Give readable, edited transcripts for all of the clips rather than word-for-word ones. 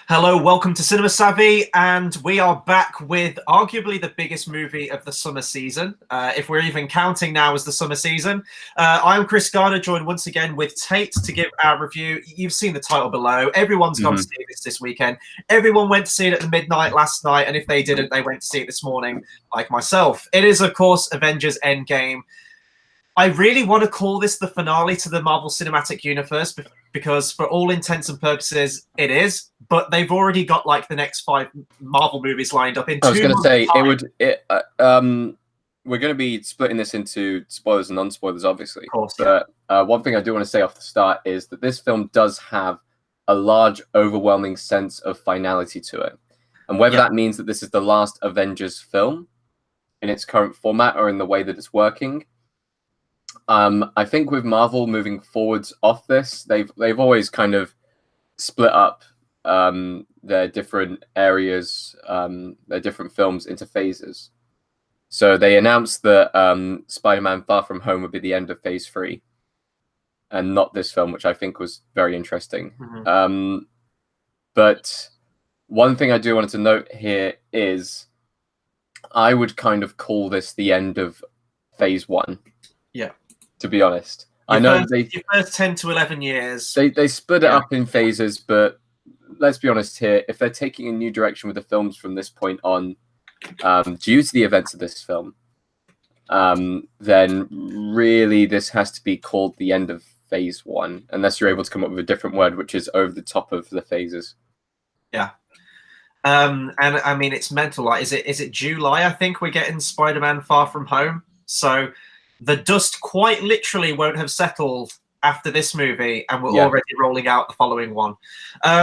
Hello, welcome to Cinema Savvy, and we are back with arguably the biggest movie of the summer season, if we're even counting now as the summer season. I'm Chris Garner, joined once again with Tate to give our review. You've seen the title below. Everyone's gone to see this weekend. Everyone went to see it at the midnight last night, and if they didn't, they went to see it this morning, like myself. It is, of course, Avengers Endgame. I really want to call this the finale to the Marvel Cinematic Universe because, for all intents and purposes, it is. But they've already got like the next 5 Marvel movies lined up in 2 months. I was going to say it would. We're going to be splitting this into spoilers and non-spoilers, obviously. Of course, but one thing I do want to say off the start is that this film does have a large, overwhelming sense of finality to it, and whether that means that this is the last Avengers film in its current format or in the way that it's working. I think with Marvel moving forwards off this, they've always kind of split up their different areas, their different films into phases. So they announced that Spider-Man: Far From Home would be the end of Phase 3, and not this film, which I think was very interesting. But one thing I do want to note here is I would kind of call this the end of Phase 1. Yeah. To be honest, your first 10 to 11 years. They split it up in phases, but let's be honest here. If they're taking a new direction with the films from this point on, due to the events of this film, then really this has to be called the end of Phase 1, unless you're able to come up with a different word, which is over the top of the phases. Yeah. And I mean, it's mental. Like, is it July? I think we're getting Spider-Man: Far From Home. So the dust quite literally won't have settled after this movie, and we're already rolling out the following one.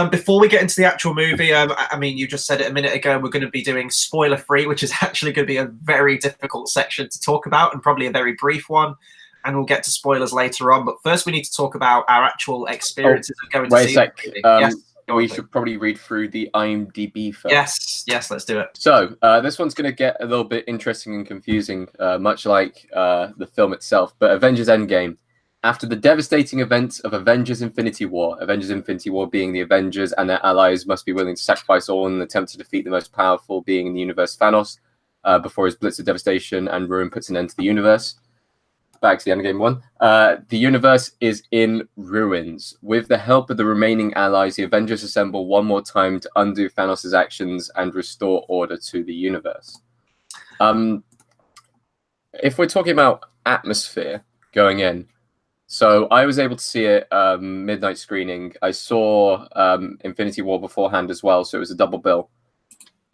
Before we get into the actual movie, I mean, you just said it a minute ago, we're going to be doing spoiler-free, which is actually going to be a very difficult section to talk about, and probably a very brief one, and we'll get to spoilers later on. But first, we need to talk about our actual experiences of going to see the movie. Yes. We should probably read through the IMDb first. Yes, let's do it. So this one's going to get a little bit interesting and confusing, much like the film itself. But Avengers Endgame. After the devastating events of Avengers Infinity War being the Avengers and their allies must be willing to sacrifice all in an attempt to defeat the most powerful being in the universe, Thanos, before his blitz of devastation and ruin puts an end to the universe. Back to the Endgame one. The universe is in ruins. With the help of the remaining allies, the Avengers assemble one more time to undo Thanos' actions and restore order to the universe. If we're talking about atmosphere going in, so I was able to see it midnight screening. I saw Infinity War beforehand as well, so it was a double bill,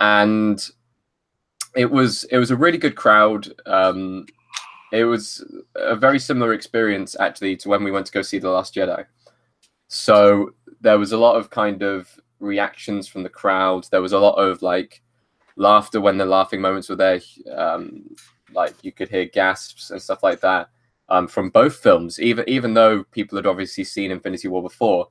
and it was a really good crowd. It was a very similar experience, actually, to when we went to go see The Last Jedi. So there was a lot of kind of reactions from the crowd. There was a lot of like laughter when the laughing moments were there. Like you could hear gasps and stuff like that from both films. Even though people had obviously seen Infinity War before,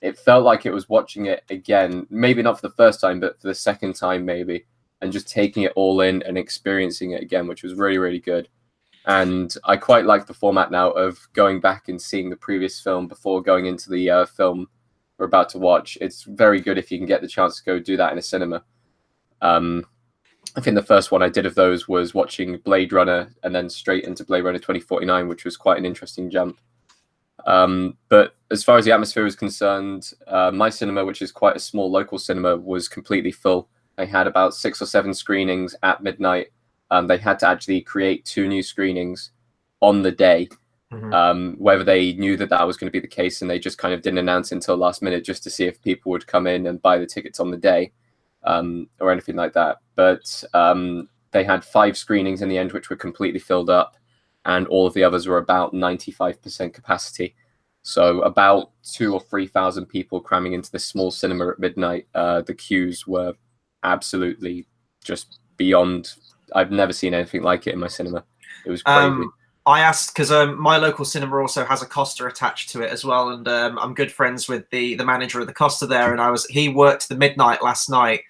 it felt like it was watching it again. Maybe not for the first time, but for the second time maybe, and just taking it all in and experiencing it again, which was really, really good. And I quite like the format now of going back and seeing the previous film before going into the film we're about to watch. It's very good if you can get the chance to go do that in a cinema. I think the first one I did of those was watching Blade Runner and then straight into Blade Runner 2049, which was quite an interesting jump. But as far as the atmosphere was concerned, my cinema, which is quite a small local cinema, was completely full. I had about 6 or 7 screenings at midnight. They had to actually create 2 new screenings on the day, whether they knew that was going to be the case, and they just kind of didn't announce it until last minute just to see if people would come in and buy the tickets on the day or anything like that. But they had 5 screenings in the end, which were completely filled up, and all of the others were about 95% capacity. So about 2,000 or 3,000 people cramming into this small cinema at midnight. The queues were absolutely just beyond... I've never seen anything like it in my cinema. It was crazy. I asked because my local cinema also has a Costa attached to it as well, and I'm good friends with the manager of the Costa there, and he worked the midnight last night,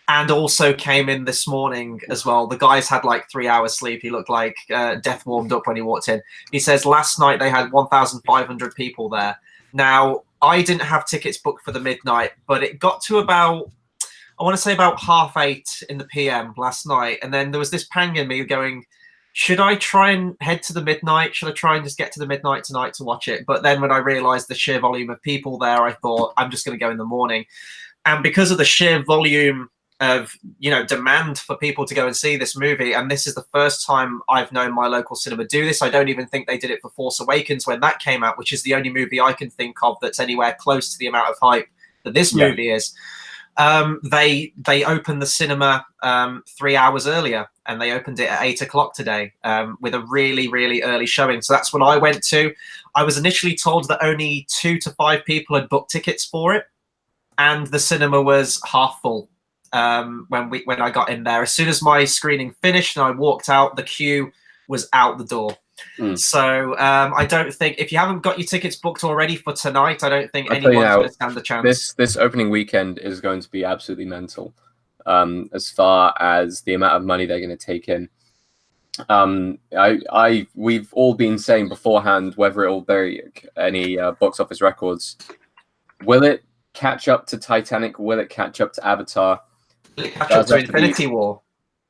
and also came in this morning as well. The guys had like 3 hours sleep. He looked like death warmed up when he walked in. He says last night they had 1,500 people there. Now I didn't have tickets booked for the midnight, but it got to about, I want to say about 8:30 in the PM last night. And then there was this pang in me going, should I try and head to the midnight? Should I try and just get to the midnight tonight to watch it? But then when I realized the sheer volume of people there, I thought I'm just going to go in the morning. And because of the sheer volume of, you know, demand for people to go and see this movie, and this is the first time I've known my local cinema do this. I don't even think they did it for Force Awakens when that came out, which is the only movie I can think of that's anywhere close to the amount of hype that this movie is. They opened the cinema 3 hours earlier, and they opened it at 8 o'clock today with a really, really early showing. So that's what I went to. I was initially told that only 2 to 5 people had booked tickets for it, and the cinema was half full when I got in there. As soon as my screening finished and I walked out, the queue was out the door. So I don't think, if you haven't got your tickets booked already for tonight, I don't think anyone's going to stand a chance. This opening weekend is going to be absolutely mental, as far as the amount of money they're going to take in. We've all been saying beforehand whether it will break any box office records. Will it catch up to Titanic? Will it catch up to Avatar? Will it catch up to Infinity War?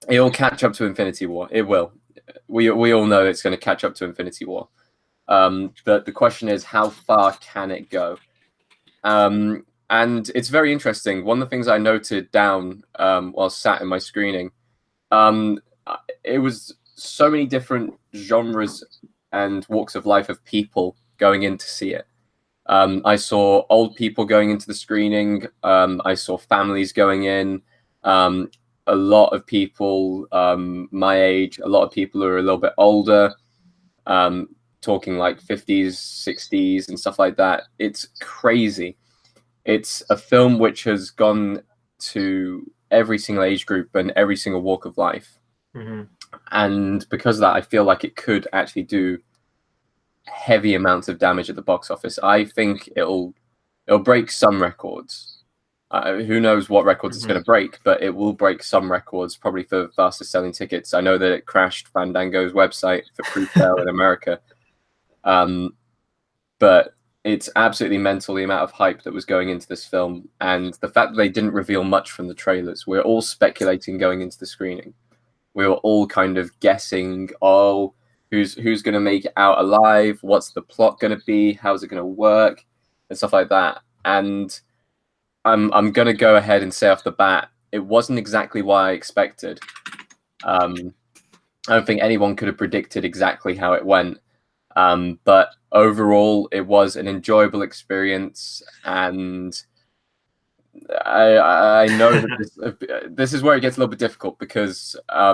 It'll catch up to Infinity War. It will. We all know it's going to catch up to Infinity War. The question is, how far can it go? And it's very interesting. One of the things I noted down while sat in my screening, it was so many different genres and walks of life of people going in to see it. I saw old people going into the screening. I saw families going in. A lot of people my age, a lot of people who are a little bit older, talking like 50s, 60s and stuff like that. It's crazy. It's a film which has gone to every single age group and every single walk of life. And because of that, I feel like it could actually do heavy amounts of damage at the box office. I think it'll break some records. Who knows what records it's going to break, but it will break some records, probably for fastest selling tickets. I know that it crashed Fandango's website for pre-sale in America. But it's absolutely mental, the amount of hype that was going into this film, and the fact that they didn't reveal much from the trailers. We're all speculating going into the screening. We were all kind of guessing, oh, who's going to make it out alive? What's the plot going to be? How's it going to work? And stuff like that. And I'm going to go ahead and say off the bat, it wasn't exactly what I expected. I don't think anyone could have predicted exactly how it went. But overall, it was an enjoyable experience. And I know that this is where it gets a little bit difficult, because a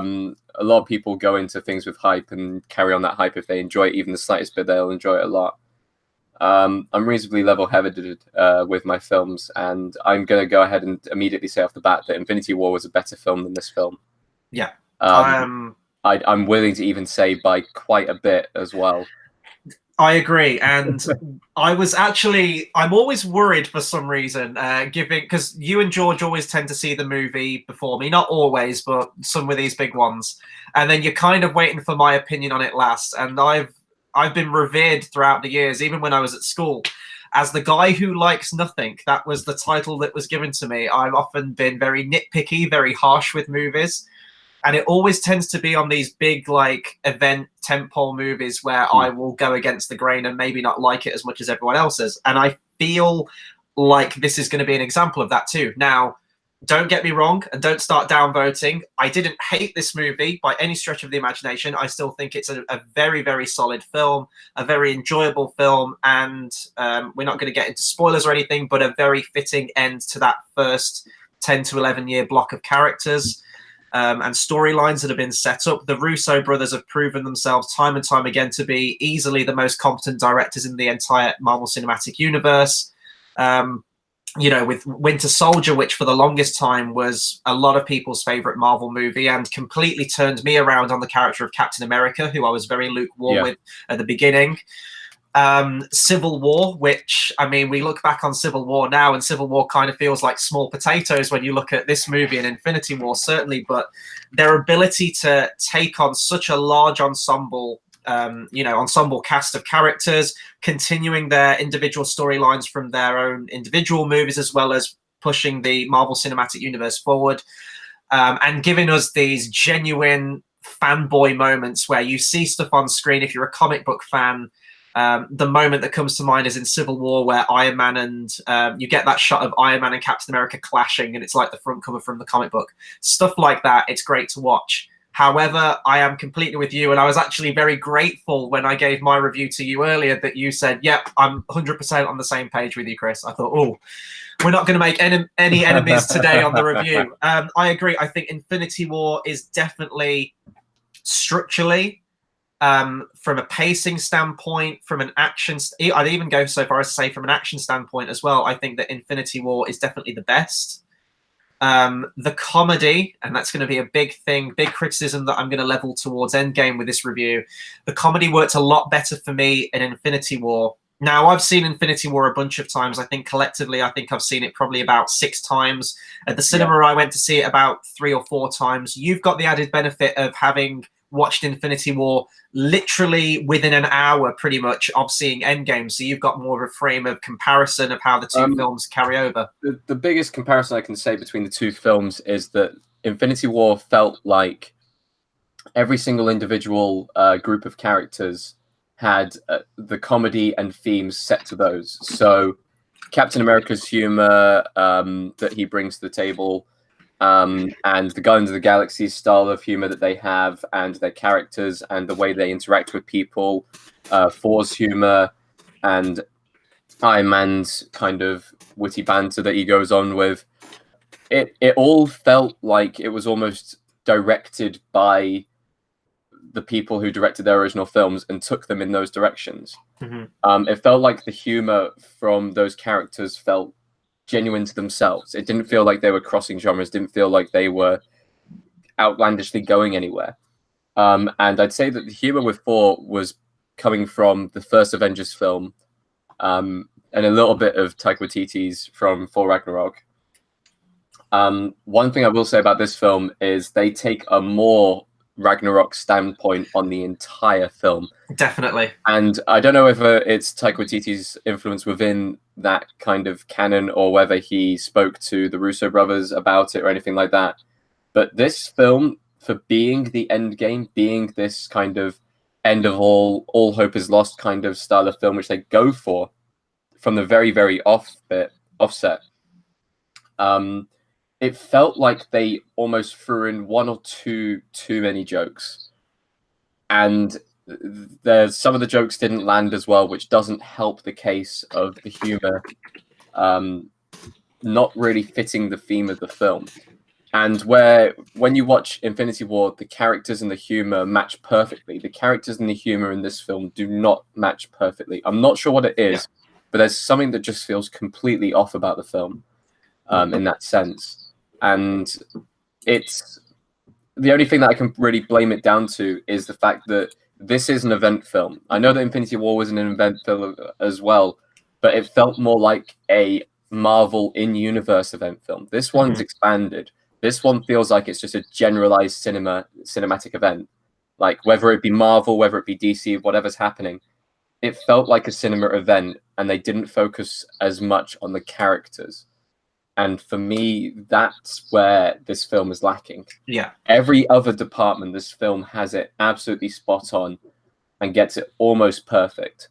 lot of people go into things with hype and carry on that hype. If they enjoy it even the slightest bit, they'll enjoy it a lot. I'm reasonably level-headed with my films, and I'm going to go ahead and immediately say off the bat that Infinity War was a better film than this film. Yeah. I'm willing to even say by quite a bit as well. I agree, and I'm always worried for some reason, because you and George always tend to see the movie before me, not always, but some with these big ones, and then you're kind of waiting for my opinion on it last. And I've been revered throughout the years, even when I was at school, as the guy who likes nothing. That was the title that was given to me. I've often been very nitpicky, very harsh with movies. And it always tends to be on these big, like, event tentpole movies where I will go against the grain and maybe not like it as much as everyone else is. And I feel like this is going to be an example of that too. Now, don't get me wrong, and don't start downvoting. I didn't hate this movie by any stretch of the imagination. I still think it's a very, very solid film, a very enjoyable film, and we're not going to get into spoilers or anything, but a very fitting end to that first 10 to 11 year block of characters and storylines that have been set up. The Russo brothers have proven themselves time and time again to be easily the most competent directors in the entire Marvel Cinematic Universe. You know, with Winter Soldier, which for the longest time was a lot of people's favorite Marvel movie and completely turned me around on the character of Captain America, who I was very lukewarm with at the beginning. Civil War, which, I mean, we look back on Civil War now, and Civil War kind of feels like small potatoes when you look at this movie and Infinity War, certainly, but their ability to take on such a large ensemble ensemble cast of characters, continuing their individual storylines from their own individual movies, as well as pushing the Marvel Cinematic Universe forward, and giving us these genuine fanboy moments where you see stuff on screen. If you're a comic book fan, the moment that comes to mind is in Civil War, where Iron Man and you get that shot of Iron Man and Captain America clashing, and it's like the front cover from the comic book. Stuff like that, it's great to watch. However, I am completely with you, and I was actually very grateful when I gave my review to you earlier that you said, yep, I'm 100% on the same page with you, Chris. I thought, oh, we're not going to make any enemies today on the review. I agree. I think Infinity War is definitely structurally, from a pacing standpoint, from an action, I'd even go so far as to say from an action standpoint as well, I think that Infinity War is definitely the best. The comedy, and that's going to be a big thing, big criticism that I'm going to level towards Endgame with this review. The comedy worked a lot better for me in Infinity War. Now, I've seen Infinity War a bunch of times. I think collectively, I think I've seen it probably about 6 times. At the cinema, I went to see it about 3 or 4 times. You've got the added benefit of having watched Infinity War literally within an hour, pretty much, of seeing Endgame. So you've got more of a frame of comparison of how the two films carry over. The biggest comparison I can say between the two films is that Infinity War felt like every single individual group of characters had the comedy and themes set to those. So Captain America's humor that he brings to the table, and the Guardians of the Galaxy style of humor that they have, and their characters and the way they interact with people, Thor's humor, and Iron Man's kind of witty banter that he goes on with. It all felt like it was almost directed by the people who directed their original films and took them in those directions. Mm-hmm. It felt like the humor from those characters felt genuine to themselves. It didn't feel like they were crossing genres, didn't feel like they were outlandishly going anywhere. And I'd say that the humor with Thor was coming from the first Avengers film, and a little bit of Taika Waititi's from Thor Ragnarok. One thing I will say about this film is they take a more Ragnarok standpoint on the entire film. Definitely. And I don't know whether it's Taika Waititi's influence within that kind of canon or whether he spoke to the Russo brothers about it or anything like that. But this film, for being the Endgame, being this kind of end of all hope is lost kind of style of film, which they go for from the very, very offset, it felt like they almost threw in 1 or 2 too many jokes. And there's some of the jokes didn't land as well, which doesn't help the case of the humor not really fitting the theme of the film. And when you watch Infinity War, the characters and the humor match perfectly. The characters and the humor in this film do not match perfectly. I'm not sure what it is, but there's something that just feels completely off about the film in that sense. And it's the only thing that I can really blame it down to is the fact that this is an event film. I know that Infinity War was an event film as well, but it felt more like a Marvel in-universe event film. This one's expanded. This one feels like it's just a generalized cinematic event. Like, whether it be Marvel, whether it be DC, whatever's happening, it felt like a cinema event, and they didn't focus as much on the characters. And for me, that's where this film is lacking. Yeah. Every other department, this film has it absolutely spot on and gets it almost perfect.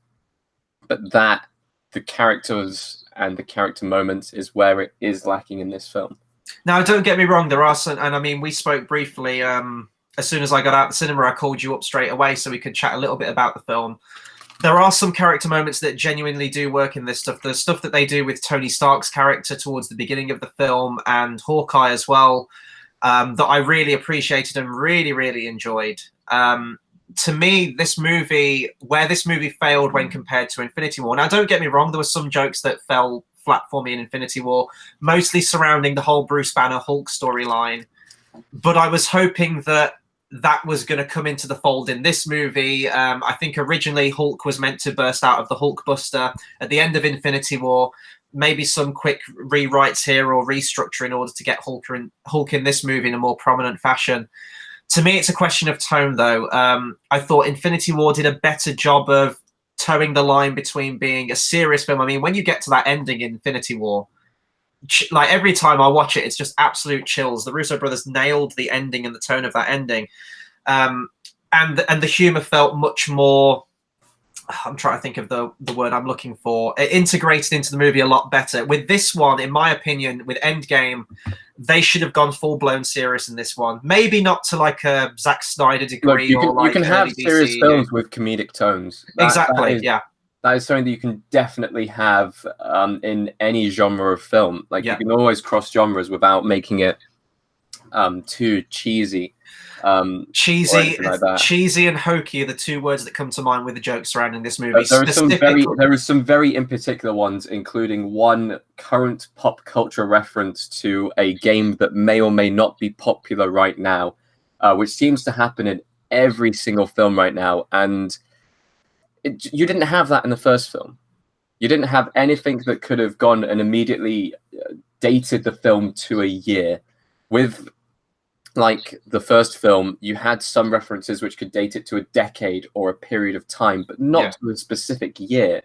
But the characters and the character moments is where it is lacking in this film. Now, don't get me wrong, there are some, and I mean, we spoke briefly, as soon as I got out the cinema, I called you up straight away so we could chat a little bit about the film. There are some character moments that genuinely do work in this stuff. The stuff that they do with Tony Stark's character towards the beginning of the film, and Hawkeye as well, that I really appreciated and really, really enjoyed. To me, where this movie failed when compared to Infinity War. Now, don't get me wrong, there were some jokes that fell flat for me in Infinity War, mostly surrounding the whole Bruce Banner Hulk storyline. But I was hoping that was going to come into the fold in this movie. I think originally Hulk was meant to burst out of the Hulkbuster at the end of Infinity War. Maybe some quick rewrites here or restructure in order to get Hulk in this movie in a more prominent fashion. To me, it's a question of tone, though. I thought Infinity War did a better job of towing the line between being a serious film. I mean, when you get to that ending in Infinity War, like every time I watch it, it's just absolute chills. The Russo brothers nailed the ending and the tone of that ending, and the humor felt much more. I'm trying to think of the word I'm looking for. It integrated into the movie a lot better. With this one, in my opinion, with Endgame, they should have gone full blown serious in this one. Maybe not to like a Zack Snyder degree. Look, you can have serious films with comedic tones. Exactly. Yeah. That is something that you can definitely have in any genre of film. Like you can always cross genres without making it too cheesy. Cheesy, like cheesy, and hokey are the two words that come to mind with the jokes surrounding this movie. There are some very in particular ones, including one current pop culture reference to a game that may or may not be popular right now, which seems to happen in every single film right now. And you didn't have that in the first film. You didn't have anything that could have gone and immediately dated the film to a year. With like the first film, you had some references which could date it to a decade or a period of time, but not to a specific year.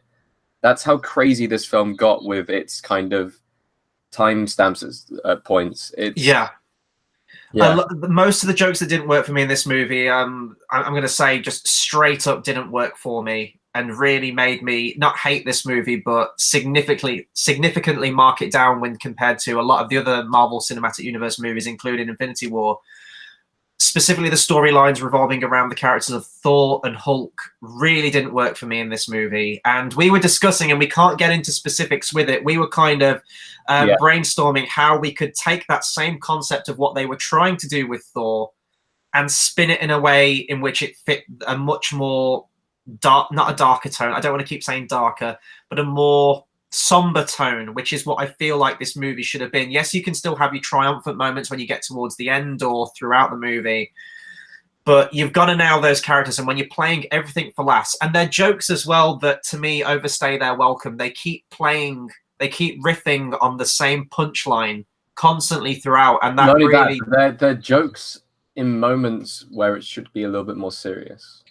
That's how crazy this film got with its kind of timestamps at points. Most of the jokes that didn't work for me in this movie, I'm going to say just straight up didn't work for me, and really made me not hate this movie, but significantly mark it down when compared to a lot of the other Marvel Cinematic Universe movies, including Infinity War. Specifically, the storylines revolving around the characters of Thor and Hulk really didn't work for me in this movie. And we were discussing, and we can't get into specifics with it, we were kind of brainstorming how we could take that same concept of what they were trying to do with Thor and spin it in a way in which it fit a much more dark, not a darker tone, I don't want to keep saying darker, but a more somber tone, which is what I feel like this movie should have been. Yes, you can still have your triumphant moments when you get towards the end or throughout the movie, but you've got to nail those characters. And when you're playing everything for laughs, and they're jokes as well that to me overstay their welcome. They keep riffing on the same punchline constantly throughout, and that really they're jokes in moments where it should be a little bit more serious.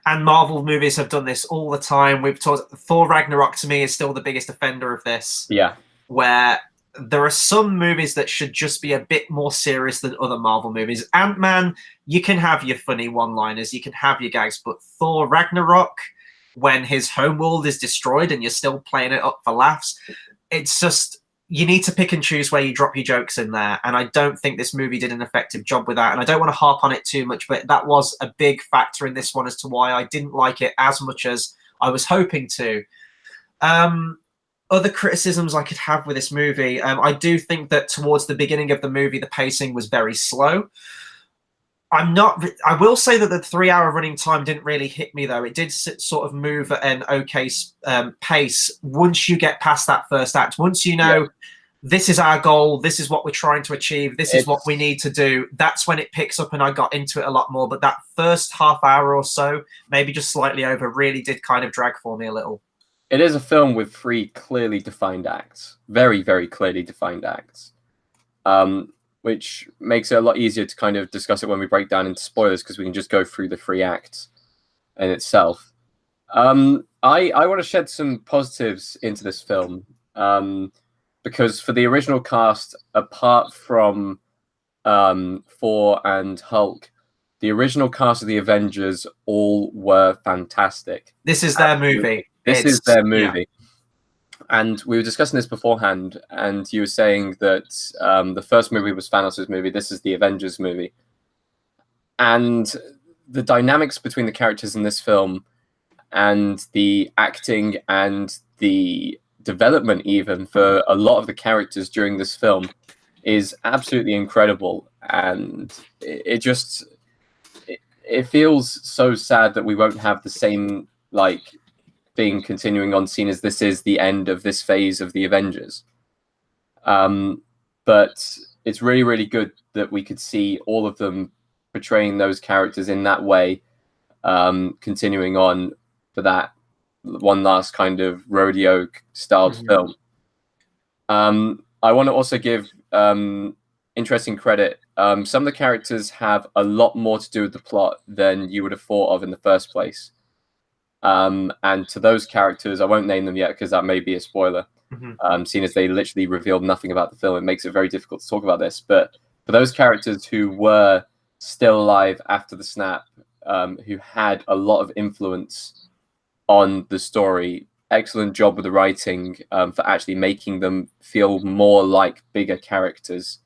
And Marvel movies have done this all the time. We've talked. Thor Ragnarok to me is still the biggest offender of this. Yeah. Where there are some movies that should just be a bit more serious than other Marvel movies. Ant-Man, you can have your funny one-liners, you can have your gags, but Thor Ragnarok, when his homeworld is destroyed and you're still playing it up for laughs, it's just, you need to pick and choose where you drop your jokes in there. And I don't think this movie did an effective job with that. And I don't want to harp on it too much, but that was a big factor in this one as to why I didn't like it as much as I was hoping to. Other criticisms I could have with this movie, I do think that towards the beginning of the movie, the pacing was very slow. I will say that the 3-hour running time didn't really hit me, though. It did sort of move at an okay pace once you get past that first act. Once you know this is our goal, this is what we're trying to achieve, this is what we need to do, that's when it picks up and I got into it a lot more. But that first half hour or so, maybe just slightly over, really did kind of drag for me a little. It is a film with 3 clearly defined acts. Very, very clearly defined acts. Which makes it a lot easier to kind of discuss it when we break down into spoilers, because we can just go through the 3 acts in itself. I want to shed some positives into this film, because for the original cast, apart from Thor and Hulk, the original cast of the Avengers all were fantastic. This is their movie. This is their movie. Yeah. And we were discussing this beforehand, and you were saying that the first movie was Thanos' movie. This is the Avengers movie. And the dynamics between the characters in this film and the acting and the development even for a lot of the characters during this film is absolutely incredible. And it feels so sad that we won't have the same, like, thing continuing on, scene as this is the end of this phase of the Avengers. But it's really, really good that we could see all of them portraying those characters in that way, continuing on for that one last kind of rodeo styled film. I want to also give interesting credit some of the characters have a lot more to do with the plot than you would have thought of in the first place. And to those characters, I won't name them yet because that may be a spoiler. Seeing as they literally revealed nothing about the film, it makes it very difficult to talk about this. But for those characters who were still alive after the snap, who had a lot of influence on the story, excellent job with the writing for actually making them feel more like bigger characters,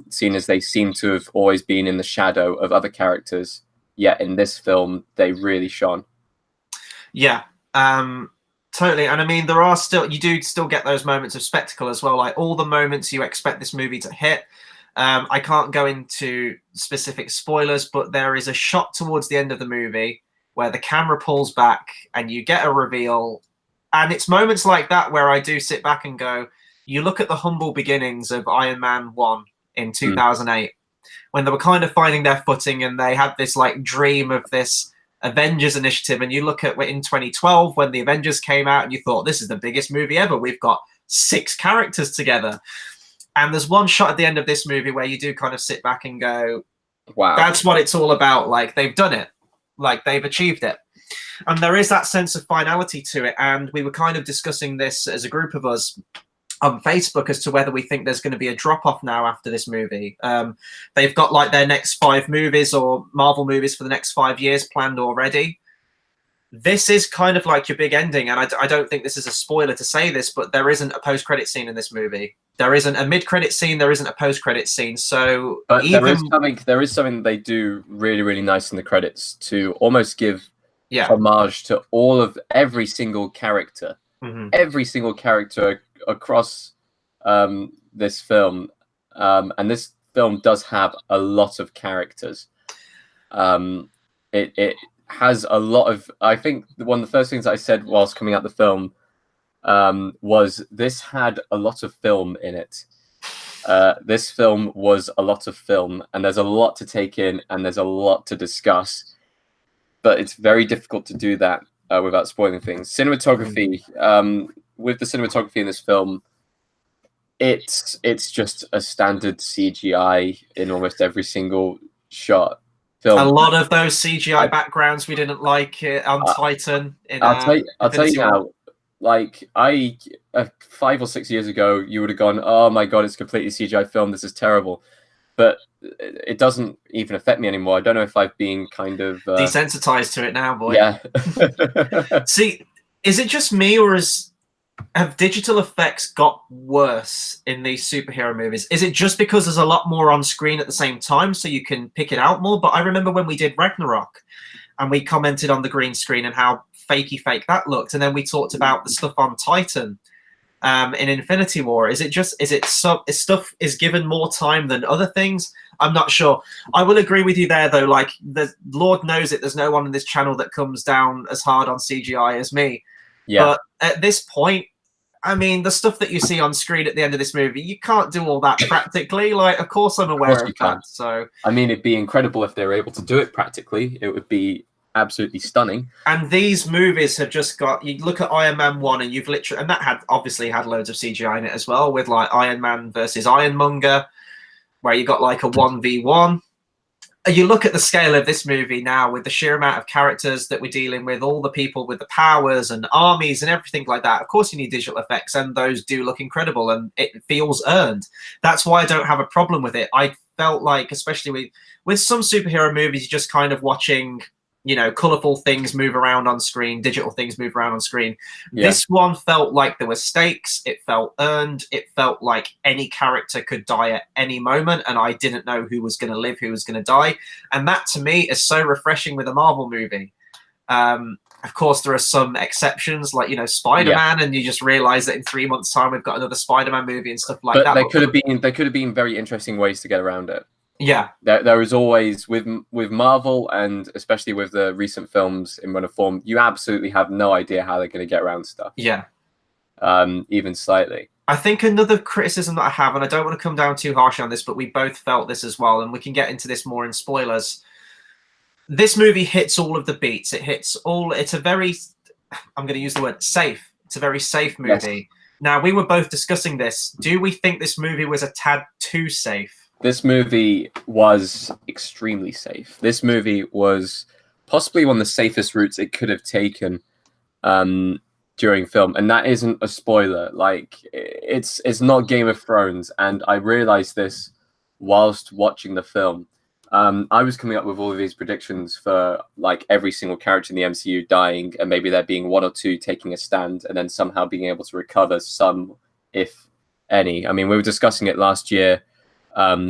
seeing as they seem to have always been in the shadow of other characters, yet in this film they really shone. Yeah, totally. And I mean, there are still, you do still get those moments of spectacle as well, like all the moments you expect this movie to hit. I can't go into specific spoilers, but there is a shot towards the end of the movie where the camera pulls back and you get a reveal. And it's moments like that where I do sit back and go, you look at the humble beginnings of Iron Man 1 in 2008, when they were kind of finding their footing and they had this like dream of this Avengers initiative. And you look at in 2012 when the Avengers came out and you thought, this is the biggest movie ever. We've got 6 characters together. And there's one shot at the end of this movie where you do kind of sit back and go, wow, that's what it's all about. Like, they've done it. Like, they've achieved it. And there is that sense of finality to it. And we were kind of discussing this as a group of us on Facebook as to whether we think there's going to be a drop-off now after this movie. They've got like their next 5 movies or Marvel movies for the next 5 years planned already. This is kind of like your big ending, and I don't think this is a spoiler to say this, but there isn't a post-credit scene in this movie. There isn't a mid-credit scene. There isn't a post-credit scene. So, but there is something they do really, really nice in the credits to almost give homage to every single character, every single character across this film, and this film does have a lot of characters. It has a lot of, I think one of the first things I said whilst coming out the film was this had a lot of film in it. This film was a lot of film, and there's a lot to take in and there's a lot to discuss, but it's very difficult to do that without spoiling things. Cinematography, with the cinematography in this film, it's just a standard CGI in almost every single shot. Film. A lot of those CGI backgrounds we didn't like on Titan. I'll tell you now, like 5 or 6 years ago, you would have gone, oh my god, it's completely CGI film, this is terrible. But it doesn't even affect me anymore. I don't know if I've been kind of desensitized to it now, boy. Yeah. See, is it just me, or have digital effects got worse in these superhero movies? Is it just because there's a lot more on screen at the same time, so you can pick it out more? But I remember when we did Ragnarok, and we commented on the green screen and how fakey fake that looked, and then we talked about the stuff on Titan in Infinity War. Is stuff is given more time than other things? I'm not sure. I will agree with you there, though. Like, the Lord knows it, there's no one in this channel that comes down as hard on CGI as me. Yeah. But at this point, I mean, the stuff that you see on screen at the end of this movie, you can't do all that practically. Like, of course I'm aware of that. So, I mean, it'd be incredible if they were able to do it practically. It would be absolutely stunning. And these movies have just got, you look at Iron Man 1 and you've literally, and that had obviously had loads of CGI in it as well, with like Iron Man versus Ironmonger, where you got like a 1v1. You look at the scale of this movie now with the sheer amount of characters that we're dealing with, all the people with the powers and armies and everything like that. Of course you need digital effects, and those do look incredible and it feels earned. That's why I don't have a problem with it. I felt like, especially with some superhero movies, you're just kind of watching, you know, colorful things move around on screen, digital things move around on screen. Yeah. This one felt like there were stakes. It felt earned. It felt like any character could die at any moment, and I didn't know who was going to live, who was going to die. And that, to me, is so refreshing with a Marvel movie. Of course, there are some exceptions, like, you know, Spider-Man, and you just realize that in 3 months' time we've got another Spider-Man movie and stuff like that. But there could have been very interesting ways to get around it. Yeah, there is always with Marvel, and especially with the recent films in runner form, you absolutely have no idea how they're going to get around stuff. Yeah, even slightly. I think another criticism that I have, and I don't want to come down too harsh on this, but we both felt this as well, and we can get into this more in spoilers. This movie hits all of the beats. It's a very, I'm going to use the word safe. It's a very safe movie. Yes. Now, we were both discussing this. Do we think this movie was a tad too safe? This movie was extremely safe. This movie was possibly one of the safest routes it could have taken during film, and that isn't a spoiler. Like, it's not Game of Thrones, and I realized this whilst watching the film. I was coming up with all of these predictions for like every single character in the MCU dying, and maybe there being one or two taking a stand, and then somehow being able to recover some, if any. I mean, we were discussing it last year,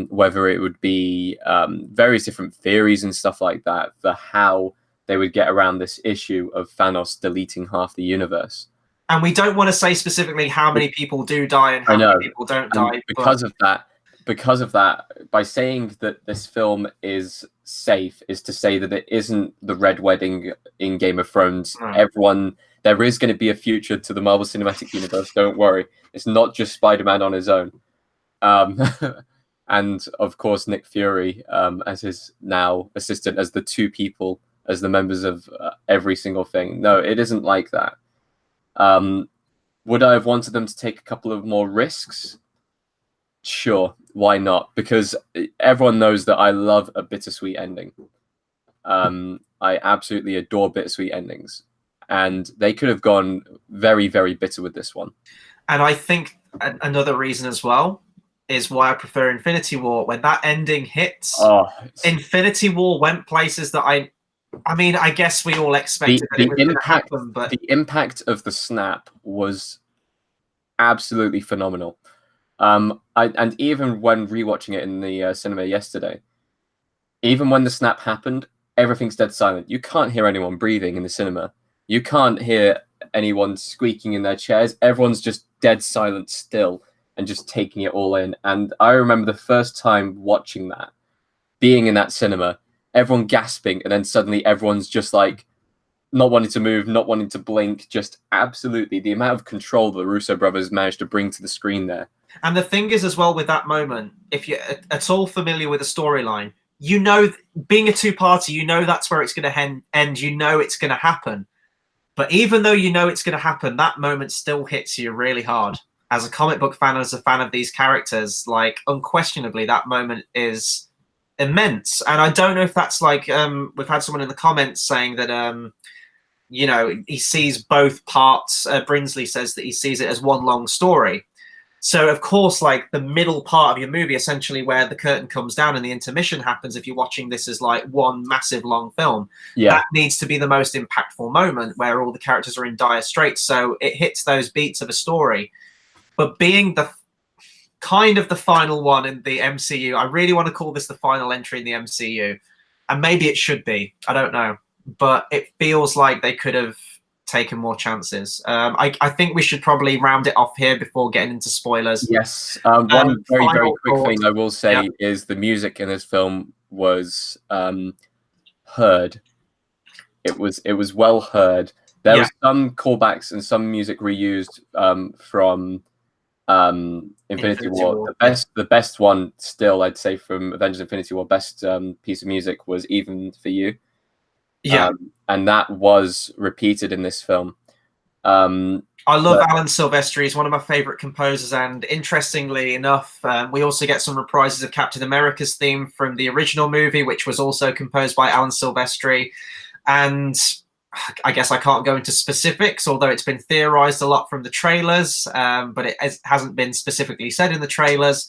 whether it would be various different theories and stuff like that for how they would get around this issue of Thanos deleting half the universe. And we don't want to say specifically how many people do die and how many people don't die. Because of that, by saying that this film is safe is to say that it isn't the Red Wedding in Game of Thrones. No. There is going to be a future to the Marvel Cinematic Universe. Don't worry. It's not just Spider-Man on his own. And of course, Nick Fury as his now assistant, as the two people, as the members of every single thing. No, it isn't like that. Would I have wanted them to take a couple of more risks? Sure, why not? Because everyone knows that I love a bittersweet ending. I absolutely adore bittersweet endings. And they could have gone very, very bitter with this one. And I think another reason as well is why I prefer Infinity War. When that ending hits, Infinity War went places that I mean, I guess we all expected that it was going to happen, but the impact of the snap was absolutely phenomenal. And even when rewatching it in the cinema yesterday, even when the snap happened, everything's dead silent. You can't hear anyone breathing in the cinema. You can't hear anyone squeaking in their chairs. Everyone's just dead silent still and just taking it all in. And I remember the first time watching that, being in that cinema, everyone gasping, and then suddenly everyone's just like not wanting to move, not wanting to blink, just absolutely the amount of control the Russo brothers managed to bring to the screen there. And the thing is as well with that moment, if you're at all familiar with the storyline, you know, being a two-parter, you know that's where it's going to end, you know it's going to happen. But even though you know it's going to happen, that moment still hits you really hard. As a comic book fan, as a fan of these characters, like, unquestionably, that moment is immense. And I don't know if that's like, we've had someone in the comments saying that, you know, he sees both parts. Brinsley says that he sees it as one long story. So, of course, like, the middle part of your movie, essentially where the curtain comes down and the intermission happens, if you're watching this as like one massive long film, that needs to be the most impactful moment where all the characters are in dire straits. So it hits those beats of a story. But being the kind of the final one in the MCU, I really want to call this the final entry in the MCU. And maybe it should be. I don't know. But it feels like they could have taken more chances. I think we should probably round it off here before getting into spoilers. Yes. One very quick thing I will say is the music in this film was heard. It was well heard. There was some callbacks and some music reused from Infinity War. The best one still, I'd say, from Avengers Infinity War, best piece of music was Even for You. And that was repeated in this film. I love Alan Silvestri. He's one of my favorite composers, and interestingly enough, we also get some reprises of Captain America's theme from the original movie, which was also composed by Alan Silvestri. And I guess I can't go into specifics, although it's been theorized a lot from the trailers, but it hasn't been specifically said in the trailers.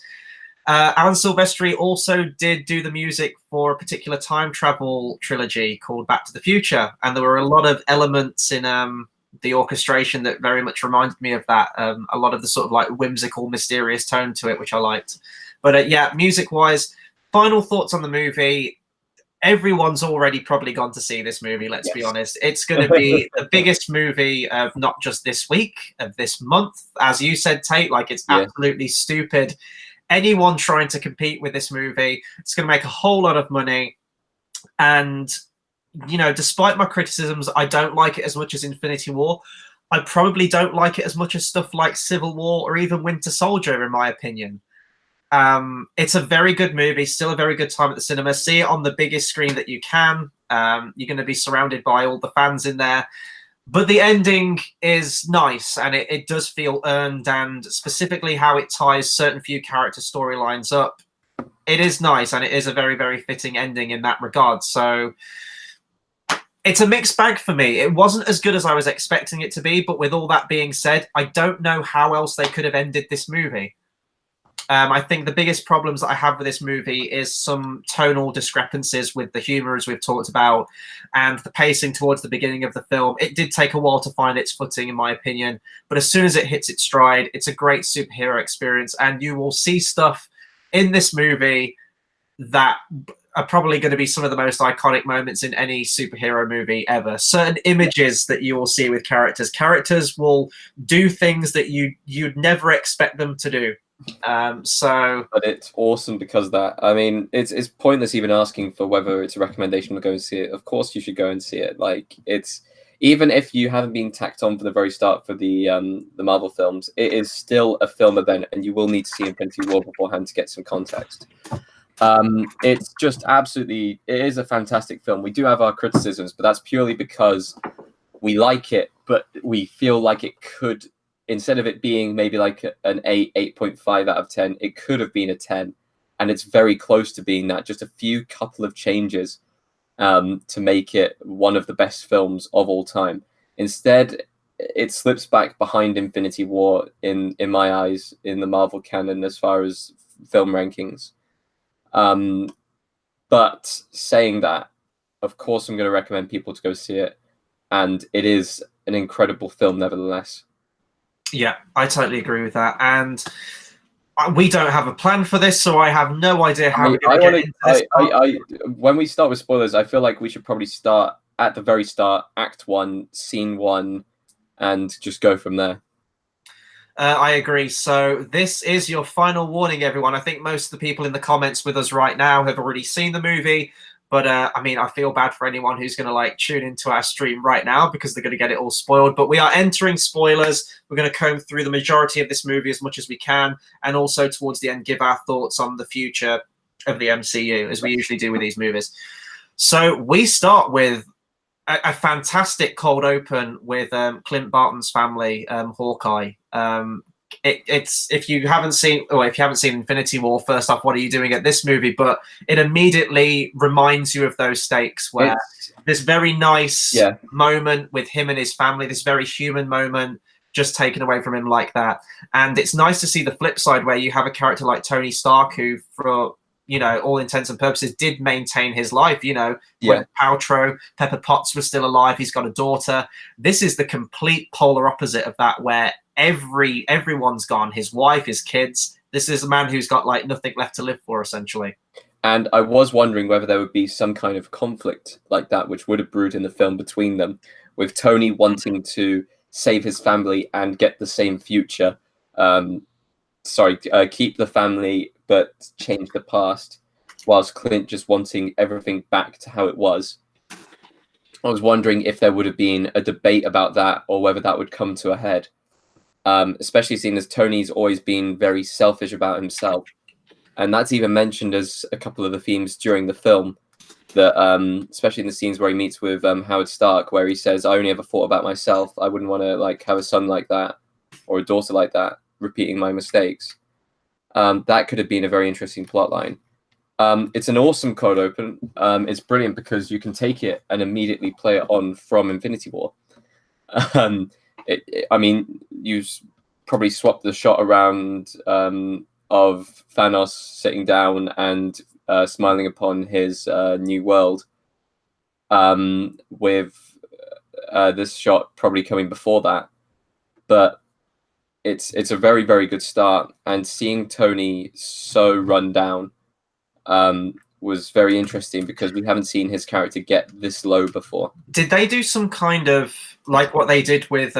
Alan Silvestri also did do the music for a particular time travel trilogy called Back to the Future, and there were a lot of elements in the orchestration that very much reminded me of that. A lot of the sort of like whimsical, mysterious tone to it, which I liked. But yeah, music-wise, final thoughts on the movie. Everyone's already probably gone to see this movie, let's be honest. It's going to be the biggest movie of not just this week, of this month. As you said, Tate, like, it's absolutely stupid. Anyone trying to compete with this movie, it's going to make a whole lot of money. And, you know, despite my criticisms, I don't like it as much as Infinity War. I probably don't like it as much as stuff like Civil War or even Winter Soldier, in my opinion. It's a very good movie, still a very good time at the cinema. See it on the biggest screen that you can. You're going to be surrounded by all the fans in there. But the ending is nice, and it does feel earned, and specifically how it ties certain few character storylines up. It is nice, and it is a very, very fitting ending in that regard. So it's a mixed bag for me. It wasn't as good as I was expecting it to be, but with all that being said, I don't know how else they could have ended this movie. I think the biggest problems that I have with this movie is some tonal discrepancies with the humor, as we've talked about, and the pacing towards the beginning of the film. It did take a while to find its footing, in my opinion, but as soon as it hits its stride, it's a great superhero experience, and you will see stuff in this movie that are probably going to be some of the most iconic moments in any superhero movie ever. Certain images that you will see with characters. Characters will do things that you'd never expect them to do. But it's awesome because of that. I mean, it's pointless even asking for whether it's a recommendation to go and see it. Of course, you should go and see it. Like, it's even if you haven't been tacked on for the very start for the Marvel films, it is still a film event, and you will need to see Infinity War beforehand to get some context. It's just absolutely, it is a fantastic film. We do have our criticisms, but that's purely because we like it, but we feel like it could, instead of it being maybe like an 8.5 out of 10, it could have been a 10. And it's very close to being that, just a couple of changes to make it one of the best films of all time. Instead, it slips back behind Infinity War in my eyes, in the Marvel canon, as far as film rankings. But saying that, of course, I'm going to recommend people to go see it. And it is an incredible film, nevertheless. Yeah, I totally agree with that. And we don't have a plan for this, so I have no idea how we're going to get into this. When we start with spoilers, I feel like we should probably start at the very start, Act 1, Scene 1, and just go from there. I agree. So this is your final warning, everyone. I think most of the people in the comments with us right now have already seen the movie. But I mean, I feel bad for anyone who's going to like tune into our stream right now because they're going to get it all spoiled. But we are entering spoilers. We're going to comb through the majority of this movie as much as we can, and also towards the end give our thoughts on the future of the MCU, as we usually do with these movies. So we start with a fantastic cold open with Clint Barton's family, Hawkeye. It's if you haven't seen Infinity War, first off, what are you doing at this movie? But it immediately reminds you of those stakes where this very nice moment with him and his family, this very human moment, just taken away from him like that. And it's nice to see the flip side where you have a character like Tony Stark who, for all intents and purposes, did maintain his life. When Paltrow, Pepper Potts was still alive, he's got a daughter. This is the complete polar opposite of that, where everyone's gone. His wife, his kids. This is a man who's got like nothing left to live for, essentially. And I was wondering whether there would be some kind of conflict like that, which would have brewed in the film between them, with Tony wanting to save his family and get the same future. Keep the family but change the past, whilst Clint just wanting everything back to how it was. I was wondering if there would have been a debate about that, or whether that would come to a head. Especially seeing as Tony's always been very selfish about himself. And that's even mentioned as a couple of the themes during the film, that especially in the scenes where he meets with Howard Stark, where he says, I only ever thought about myself. I wouldn't want to like have a son like that or a daughter like that, repeating my mistakes. That could have been a very interesting plot line. It's an awesome cold open. It's brilliant because you can take it and immediately play it on from Infinity War. I mean, you probably swapped the shot around of Thanos sitting down and smiling upon his new world, with this shot probably coming before that. But it's a very, very good start, and seeing Tony so run down was very interesting because we haven't seen his character get this low before. Did they do some kind of like what they did with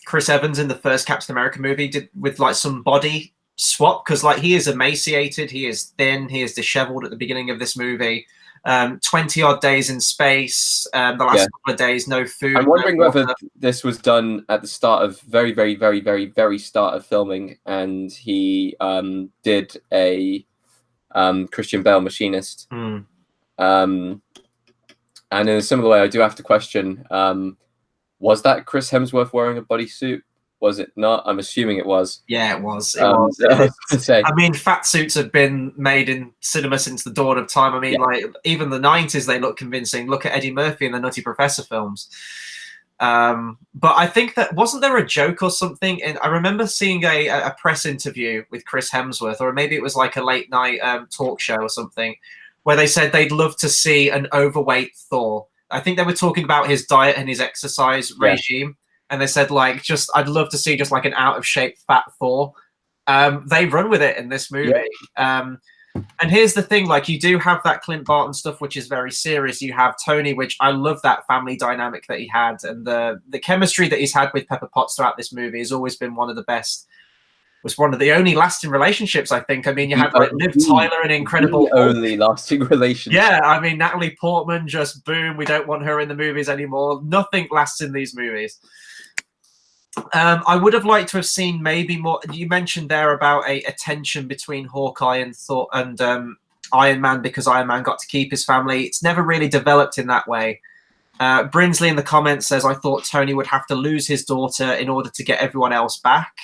Chris Evans in the first Captain America movie, with like some body swap? Because like he is emaciated, he is thin, he is disheveled at the beginning of this movie. 20 odd days in space, the last couple of days, no food. I'm wondering whether this was done at the start of very, very, very, very, very start of filming, and he did a Christian Bale machinist. And in a similar way, I do have to question, was that Chris Hemsworth wearing a bodysuit, Was it not? I'm assuming it was. Yeah, it was. It was. was. I was gonna say. I mean, fat suits have been made in cinema since the dawn of time. I mean, like even the 90s, they look convincing. Look at Eddie Murphy in the Nutty Professor films. But I think that wasn't there a joke or something? And I remember seeing a press interview with Chris Hemsworth, or maybe it was like a late night talk show or something, where they said they'd love to see an overweight Thor. I think they were talking about his diet and his exercise regime. And they said, like, I'd love to see just like an out of shape fat Thor. They run with it in this movie. Yeah. And here's the thing, like, you do have that Clint Barton stuff, which is very serious. You have Tony, which I love that family dynamic that he had. And the chemistry that he's had with Pepper Potts throughout this movie has always been one of the best. It was one of the only lasting relationships, I think. I mean, you had like Liv Tyler and Incredible Hulk. Only lasting relationship. Yeah, I mean, Natalie Portman, just boom, we don't want her in the movies anymore. Nothing lasts in these movies. I would have liked to have seen maybe more. You mentioned there about a tension between Hawkeye and Thor and Iron Man, because Iron Man got to keep his family. It's never really developed in that way. Brinsley in the comments says, I thought Tony would have to lose his daughter in order to get everyone else back.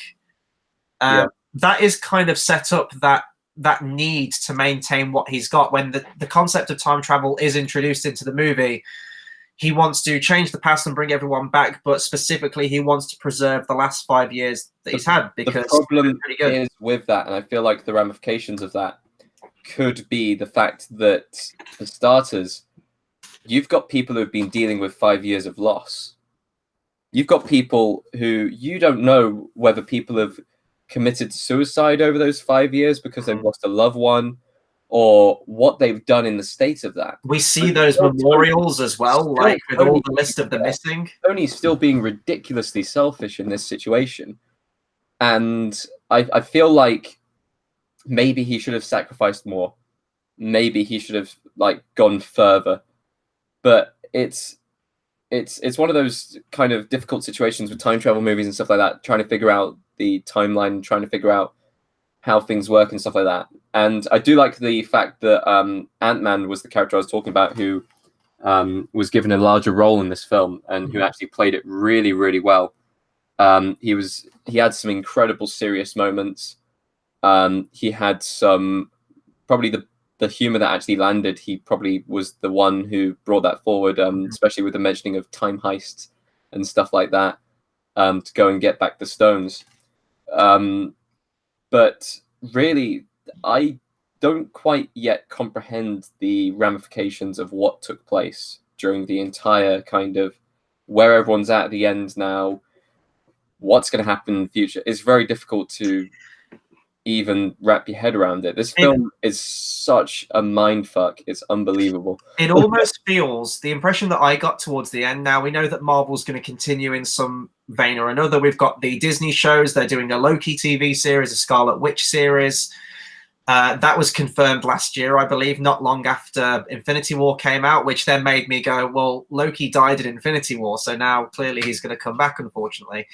That is kind of set up that need to maintain what he's got. When the concept of time travel is introduced into the movie, he wants to change the past and bring everyone back, but specifically he wants to preserve the last 5 years that he's had, because the problem is with that, and I feel like the ramifications of that could be the fact that, for starters, you've got people who have been dealing with 5 years of loss. You've got people who you don't know whether people have committed suicide over those 5 years because they've lost a loved one, or what they've done in the state of that. We see those memorials as well, like with all the list of the missing. Tony's still being ridiculously selfish in this situation. And I feel like maybe he should have sacrificed more. Maybe he should have like gone further. But it's one of those kind of difficult situations with time travel movies and stuff like that, trying to figure out the timeline, trying to figure out how things work and stuff like that. And I do like the fact that Ant-Man was the character I was talking about, who was given a larger role in this film and who actually played it really, really well. He had some incredible serious moments. He had some, probably the humor that actually landed. He probably was the one who brought that forward, especially with the mentioning of time heists and stuff like that, to go and get back the stones. But really, I don't quite yet comprehend the ramifications of what took place during the entire kind of where everyone's at the end now, what's going to happen in the future. It's very difficult to even wrap your head around it. This film is such a mindfuck. It's unbelievable. It almost feels, the impression that I got towards the end, now we know that Marvel's going to continue in some vein or another. We've got the Disney shows. They're doing a Loki TV series, a Scarlet Witch series. That was confirmed last year, I believe, not long after Infinity War came out, which then made me go, well, Loki died in Infinity War, so now clearly he's going to come back, unfortunately.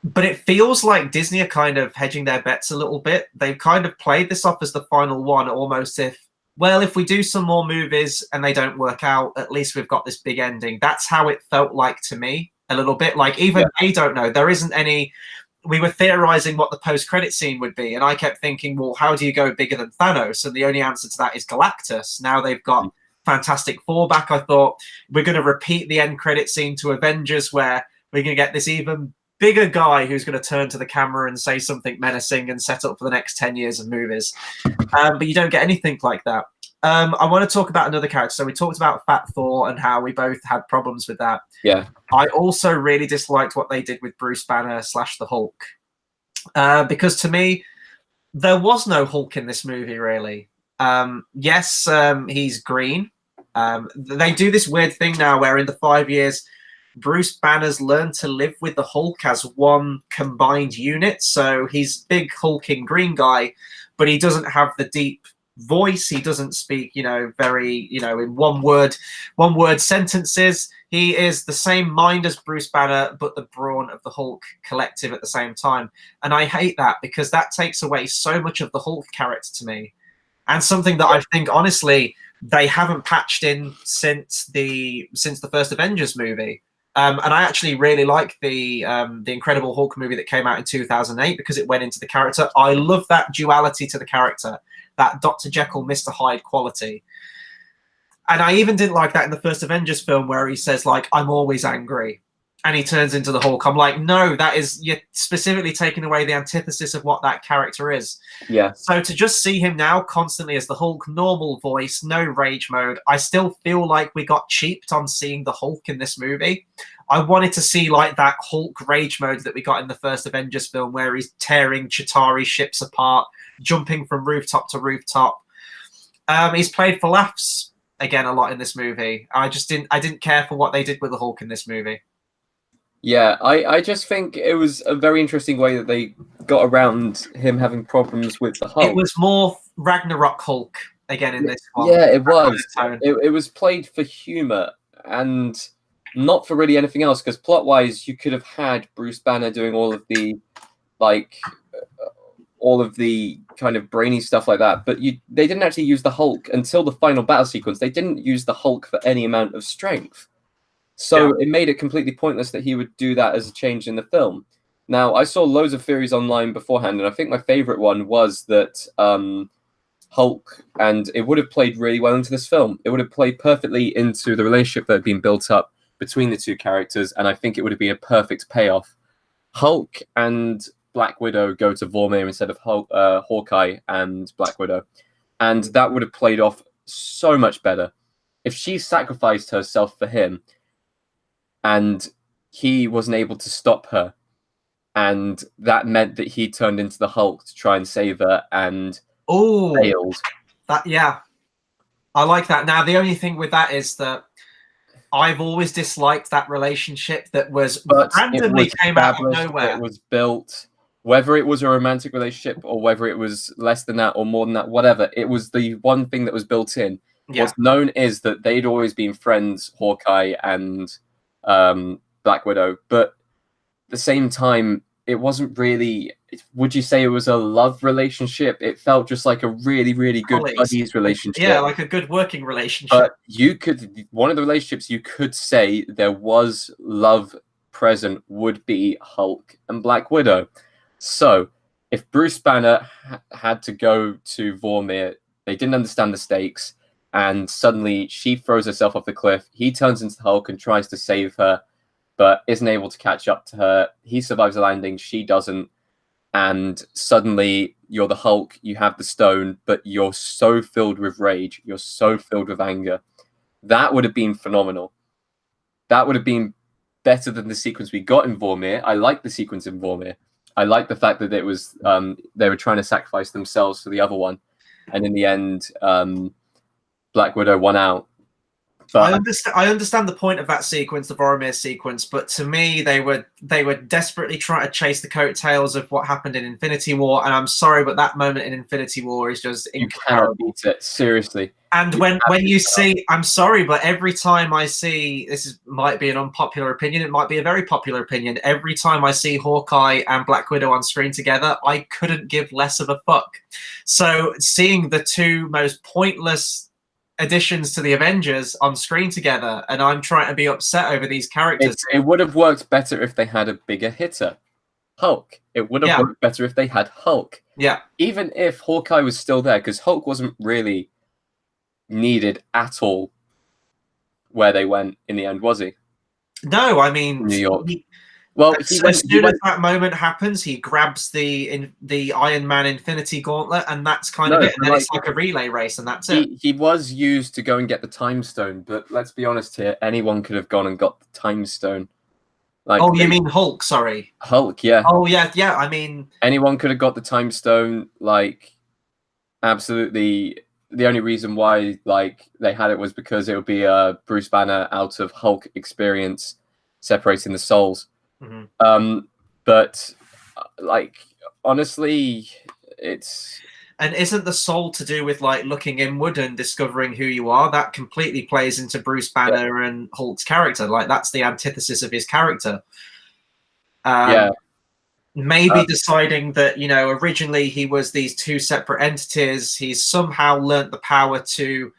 But it feels like Disney are kind of hedging their bets a little bit. They've kind of played this off as the final one, almost if we do some more movies and they don't work out, at least we've got this big ending. That's how it felt like to me, a little bit. Like, even they don't know. There isn't any... We were theorizing what the post-credit scene would be, and I kept thinking, well, how do you go bigger than Thanos? And the only answer to that is Galactus. Now they've got Fantastic Four back. I thought we're going to repeat the end credit scene to Avengers, where we're going to get this even bigger guy who's going to turn to the camera and say something menacing and set up for the next 10 years of movies. But you don't get anything like that. I want to talk about another character. So we talked about Fat Thor and how we both had problems with that. Yeah. I also really disliked what they did with Bruce Banner / the Hulk. Because to me, there was no Hulk in this movie, really. Yes, he's green. They do this weird thing now where in the 5 years, Bruce Banner's learned to live with the Hulk as one combined unit. So he's big hulking green guy, but he doesn't have the deep voice. He doesn't speak, very, in one word sentences. He is the same mind as Bruce Banner, but the brawn of the Hulk collective at the same time. And I hate that, because that takes away so much of the Hulk character to me. And something that I think, honestly, they haven't patched in since the first Avengers movie. And I actually really like the Incredible Hulk movie that came out in 2008 because it went into the character. I love that duality to the character, that Dr. Jekyll, Mr. Hyde quality. And I even didn't like that in the first Avengers film where he says, like, I'm always angry. And he turns into the Hulk. I'm like, no, that is, you're specifically taking away the antithesis of what that character is. Yeah. So to just see him now constantly as the Hulk, normal voice, no rage mode, I still feel like we got cheaped on seeing the Hulk in this movie. I wanted to see like that Hulk rage mode that we got in the first Avengers film where he's tearing Chitauri ships apart, jumping from rooftop to rooftop. He's played for laughs again a lot in this movie. I didn't care for what they did with the Hulk in this movie. Yeah, I just think it was a very interesting way that they got around him having problems with the Hulk. It was more Ragnarok Hulk again in this one. Yeah, it was. It was played for humor and not for really anything else, because plot-wise, you could have had Bruce Banner doing all of the kind of brainy stuff like that, but they didn't actually use the Hulk until the final battle sequence. They didn't use the Hulk for any amount of strength. So it made it completely pointless that he would do that as a change in the film. Now, I saw loads of theories online beforehand, and I think my favorite one was that Hulk, and it would have played really well into this film. It would have played perfectly into the relationship that had been built up between the two characters, and I think it would have been a perfect payoff. Hulk and Black Widow go to Vormir instead of Hawkeye and Black Widow, and that would have played off so much better. If she sacrificed herself for him, and he wasn't able to stop her, and that meant that he turned into the Hulk to try and save her and failed. I like that. Now, the only thing with that is that I've always disliked that relationship that was randomly came out of nowhere. It was built, whether it was a romantic relationship or whether it was less than that or more than that, whatever. It was the one thing that was built in. Yeah. What's known is that they'd always been friends, Hawkeye and Black Widow, but at the same time, it wasn't really. Would you say it was a love relationship? It felt just like a really, really good buddies relationship. Yeah, like a good working relationship. But one of the relationships you could say there was love present would be Hulk and Black Widow. So if Bruce Banner had to go to Vormir, they didn't understand the stakes, and suddenly she throws herself off the cliff. He turns into the Hulk and tries to save her, but isn't able to catch up to her. He survives the landing, she doesn't. And suddenly you're the Hulk, you have the stone, but you're so filled with rage, you're so filled with anger. That would have been phenomenal. That would have been better than the sequence we got in Vormir. I like the sequence in Vormir. I like the fact that it was they were trying to sacrifice themselves for the other one. And in the end, Black Widow won out. But I understand the point of that sequence, the Vormir sequence, but to me, they were desperately trying to chase the coattails of what happened in Infinity War, and I'm sorry, but that moment in Infinity War is just incredible. You cannot beat it, seriously. And when you see, I'm sorry, but every time I see, might be an unpopular opinion, it might be a very popular opinion. Every time I see Hawkeye and Black Widow on screen together, I couldn't give less of a fuck. So seeing the two most pointless additions to the Avengers on screen together, and I'm trying to be upset over these characters. It would have worked better if they had a bigger hitter. Hulk. It would have worked better if they had Hulk. Yeah. Even if Hawkeye was still there, because Hulk wasn't really needed at all where they went in the end, was he? No, I mean, New York. As soon as that moment happens, he grabs the Iron Man Infinity Gauntlet, and that's kind of it. And then it's like a relay race, and that's it. He was used to go and get the Time Stone, but let's be honest here, anyone could have gone and got the Time Stone. You mean Hulk? Sorry, Hulk. Yeah. Oh yeah. I mean, anyone could have got the Time Stone. Absolutely. The only reason why they had it was because it would be a Bruce Banner out of Hulk experience, separating the souls. Mm-hmm. But honestly, it's. And isn't the soul to do with looking inward and discovering who you are? That completely plays into Bruce Banner and Hulk's character. That's the antithesis of his character. Maybe deciding that, originally he was these two separate entities. He's somehow learnt the power to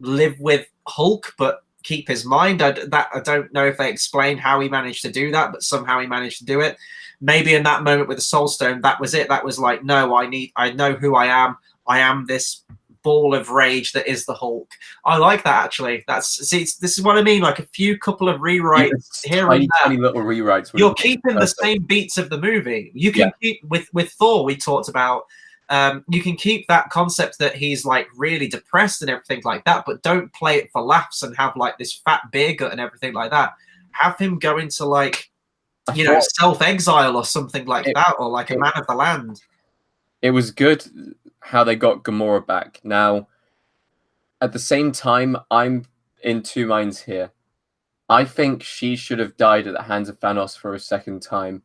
live with Hulk, but keep his mind. I don't know if they explain how he managed to do that, but somehow he managed to do it. Maybe in that moment with the Soul Stone, that was it. That was like, no, I know who I am. I am this ball of rage that is the Hulk. I like that, actually. This is what I mean. Like a few couple of rewrites here and there. Tiny little rewrites. You're keeping the same beats of the movie. You can keep with Thor. We talked about. You can keep that concept that he's like really depressed and everything like that, but don't play it for laughs and have like this fat beer gut and everything like that. Have him go into like, self-exile or something like that, or like a man of the land. It was good how they got Gamora back. Now, at the same time, I'm in two minds here. I think she should have died at the hands of Thanos for a second time.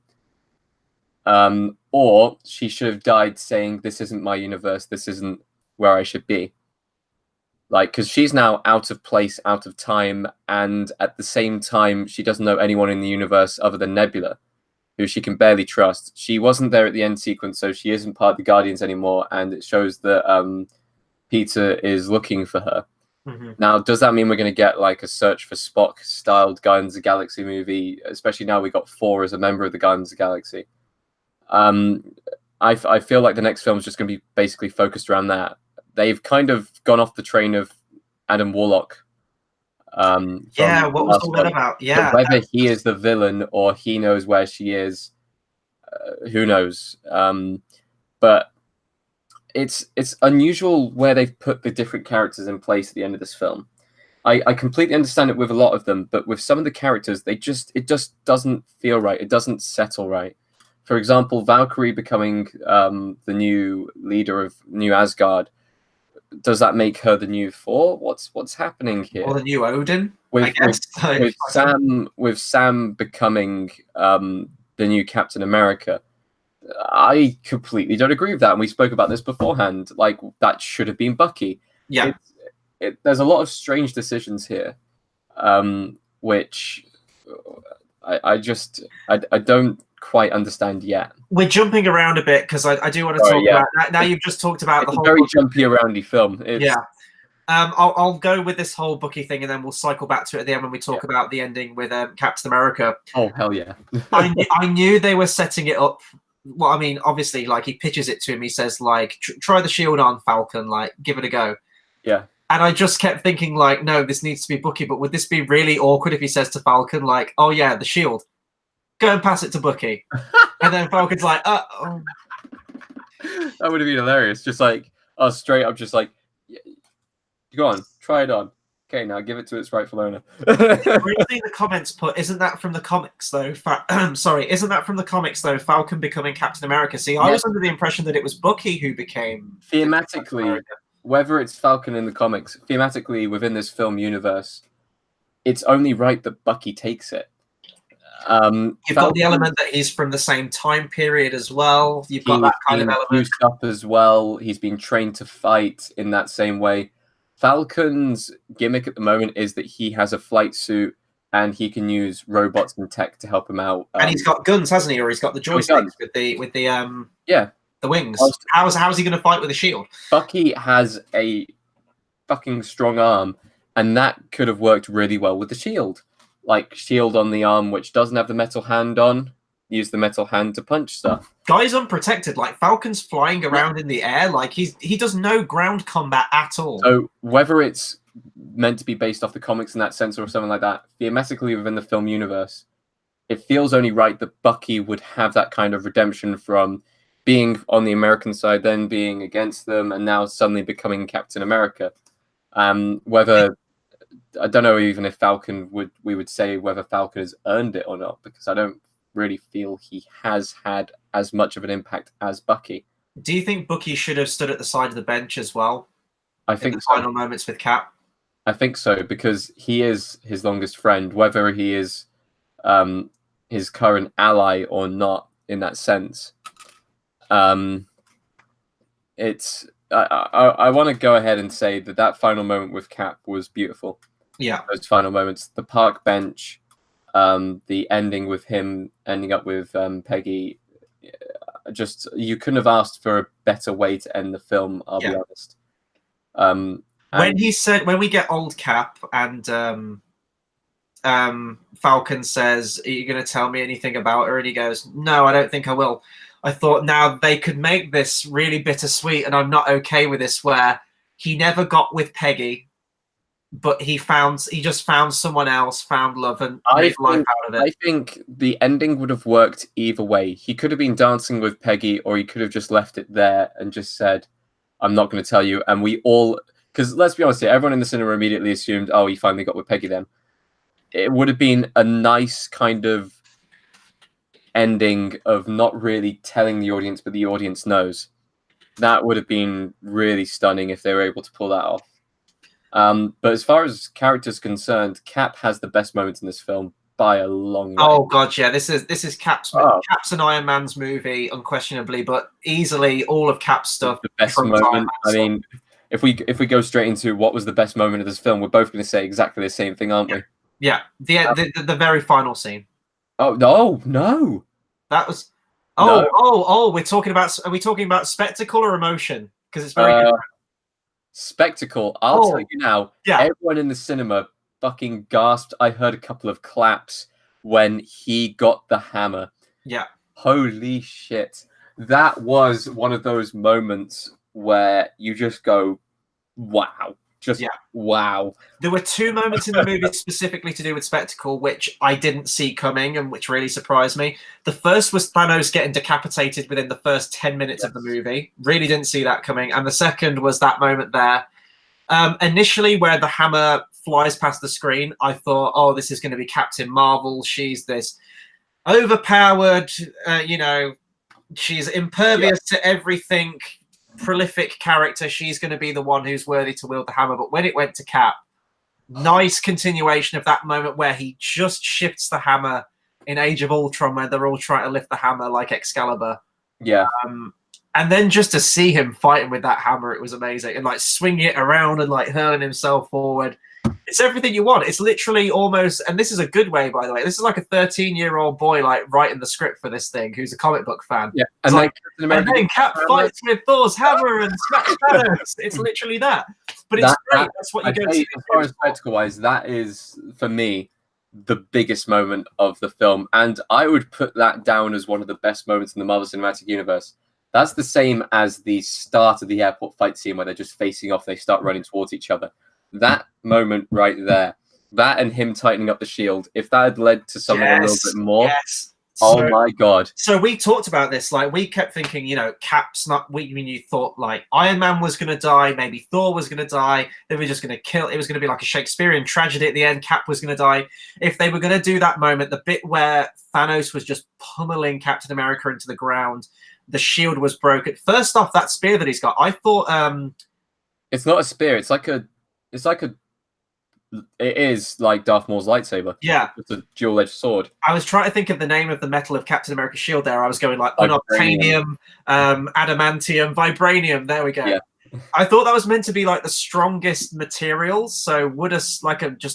Or she should have died saying, this isn't my universe, this isn't where I should be. Like, because she's now out of place, out of time, and at the same time, she doesn't know anyone in the universe other than Nebula, who she can barely trust. She wasn't there at the end sequence, so she isn't part of the Guardians anymore, and it shows that Peter is looking for her. Mm-hmm. Now, does that mean we're going to get like a Search for Spock-styled Guardians of the Galaxy movie, especially now we got Thor as a member of the Guardians of the Galaxy? I feel like the next film is just going to be basically focused around that. They've kind of gone off the train of Adam Warlock. What was all that about? Yeah, whether he is the villain or he knows where she is, who knows? But it's unusual where they've put the different characters in place at the end of this film. I completely understand it with a lot of them, but with some of the characters, it just doesn't feel right. It doesn't settle right. For example, Valkyrie becoming the new leader of New Asgard. Does that make her the new Thor? What's happening here? Or the new Odin? With Sam becoming the new Captain America. I completely don't agree with that, and we spoke about this beforehand. Like, that should have been Bucky. Yeah. There's a lot of strange decisions here, which I don't quite understand yet. We're jumping around a bit because I do want to talk about now. You've just talked about it's the whole very jumpy aroundy film. I'll go with this whole Bucky thing, and then we'll cycle back to it at the end when we talk about the ending with Captain America. Oh, hell yeah. I knew they were setting it up. Well, I mean, obviously, like, he pitches it to him. He says, like, try the shield on, Falcon. Like, give it a go. Yeah. And I just kept thinking, like, no, this needs to be Bucky. But would this be really awkward if he says to Falcon, like, oh, yeah, the shield. Go and pass it to Bucky. And then Falcon's like, oh. That would have been hilarious. Just like, straight up, just like, go on, try it on. Okay, now give it to its rightful owner. Really, the comments put, isn't that from the comics, though? Isn't that from the comics, though? Falcon becoming Captain America. See, I was under the impression that it was Bucky who became... Thematically, whether it's Falcon in the comics, thematically, within this film universe, it's only right that Bucky takes it. You've got the element that he's from the same time period as well. You've got that kind of element. Used up as well. He's been trained to fight in that same way. Falcon's gimmick at the moment is that he has a flight suit and he can use robots and tech to help him out. And he's got guns, hasn't he? Or he's got the joysticks with the wings. How's he going to fight with a shield? Bucky has a fucking strong arm, and that could have worked really well with the shield. Like, shield on the arm, which doesn't have the metal hand on. Use the metal hand to punch stuff. Guy's unprotected. Like, Falcon's flying around in the air. Like, he does no ground combat at all. So whether it's meant to be based off the comics in that sense or something like that, thematically within the film universe, it feels only right that Bucky would have that kind of redemption from being on the American side, then being against them, and now suddenly becoming Captain America. Whether... I don't know even if we would say whether Falcon has earned it or not, because I don't really feel he has had as much of an impact as Bucky. Do you think Bucky should have stood at the side of the bench as well? I think the final moments with Cap. I think so, because he is his longest friend, whether he is his current ally or not in that sense. I want to go ahead and say that final moment with Cap was beautiful. Yeah. Those final moments. The park bench, the ending with him ending up with Peggy. Just, you couldn't have asked for a better way to end the film, I'll be honest. When he said, when we get old Cap and Falcon says, "Are you going to tell me anything about her?" And he goes, "No, I don't think I will." I thought now they could make this really bittersweet, and I'm not okay with this, where he never got with Peggy, but he just found someone else, found love, and made life out of it. I think the ending would have worked either way. He could have been dancing with Peggy, or he could have just left it there and just said, "I'm not going to tell you." And we all, because let's be honest here, everyone in the cinema immediately assumed, "Oh, he finally got with Peggy then." It would have been a nice kind of ending of not really telling the audience, but the audience knows. That would have been really stunning if they were able to pull that off. But as far as characters concerned, Cap has the best moments in this film by a long way. Oh god, yeah, this is Cap's and Iron Man's movie, unquestionably, but easily all of Cap's stuff. The best moment. I mean, if we go straight into what was the best moment of this film, we're both going to say exactly the same thing, aren't we? Yeah, the very final scene. Oh no! That was. No. We're talking about. Are we talking about spectacle or emotion? Because it's very different. Spectacle. I'll tell you now. Yeah. Everyone in the cinema fucking gasped. I heard a couple of claps when he got the hammer. Yeah. Holy shit. That was one of those moments where you just go, wow. Wow. There were two moments in the movie specifically to do with spectacle, which I didn't see coming and which really surprised me. The first was Thanos getting decapitated within the first 10 minutes of the movie. Really didn't see that coming. And the second was that moment there. Initially, where the hammer flies past the screen, I thought, oh, this is going to be Captain Marvel. She's this overpowered, she's impervious to everything. Prolific character, she's going to be the one who's worthy to wield the hammer. But when it went to Cap, nice continuation of that moment where he just shifts the hammer in Age of Ultron, where they're all trying to lift the hammer like Excalibur. Yeah. And then just to see him fighting with that hammer, it was amazing. And like swinging it around and like hurling himself forward. It's everything you want. It's literally almost, and this is a good way, by the way. This is like a 13-year-old boy like writing the script for this thing, who's a comic book fan. Yeah, and then Cap fights with Thor's hammer and smacks Thanos. It's literally that. But it's great. That's what you go to. As far as spectacle-wise, that is for me the biggest moment of the film, and I would put that down as one of the best moments in the Marvel Cinematic Universe. That's the same as the start of the airport fight scene where they're just facing off. They start running towards each other. That moment right there, that and him tightening up the shield, if that had led to something a little bit more, oh my god. So we talked about this, like we kept thinking, Cap's not, you thought like Iron Man was going to die, maybe Thor was going to die, they were just going to kill, it was going to be like a Shakespearean tragedy at the end, Cap was going to die. If they were going to do that moment, the bit where Thanos was just pummeling Captain America into the ground, the shield was broken. First off, that spear that he's got, I thought... It's not a spear, it is like Darth Maul's lightsaber. Yeah. It's a dual-edged sword. I was trying to think of the name of the metal of Captain America's shield there. I was going like unobtainium, adamantium, vibranium. There we go. Yeah. I thought that was meant to be like the strongest materials. So would just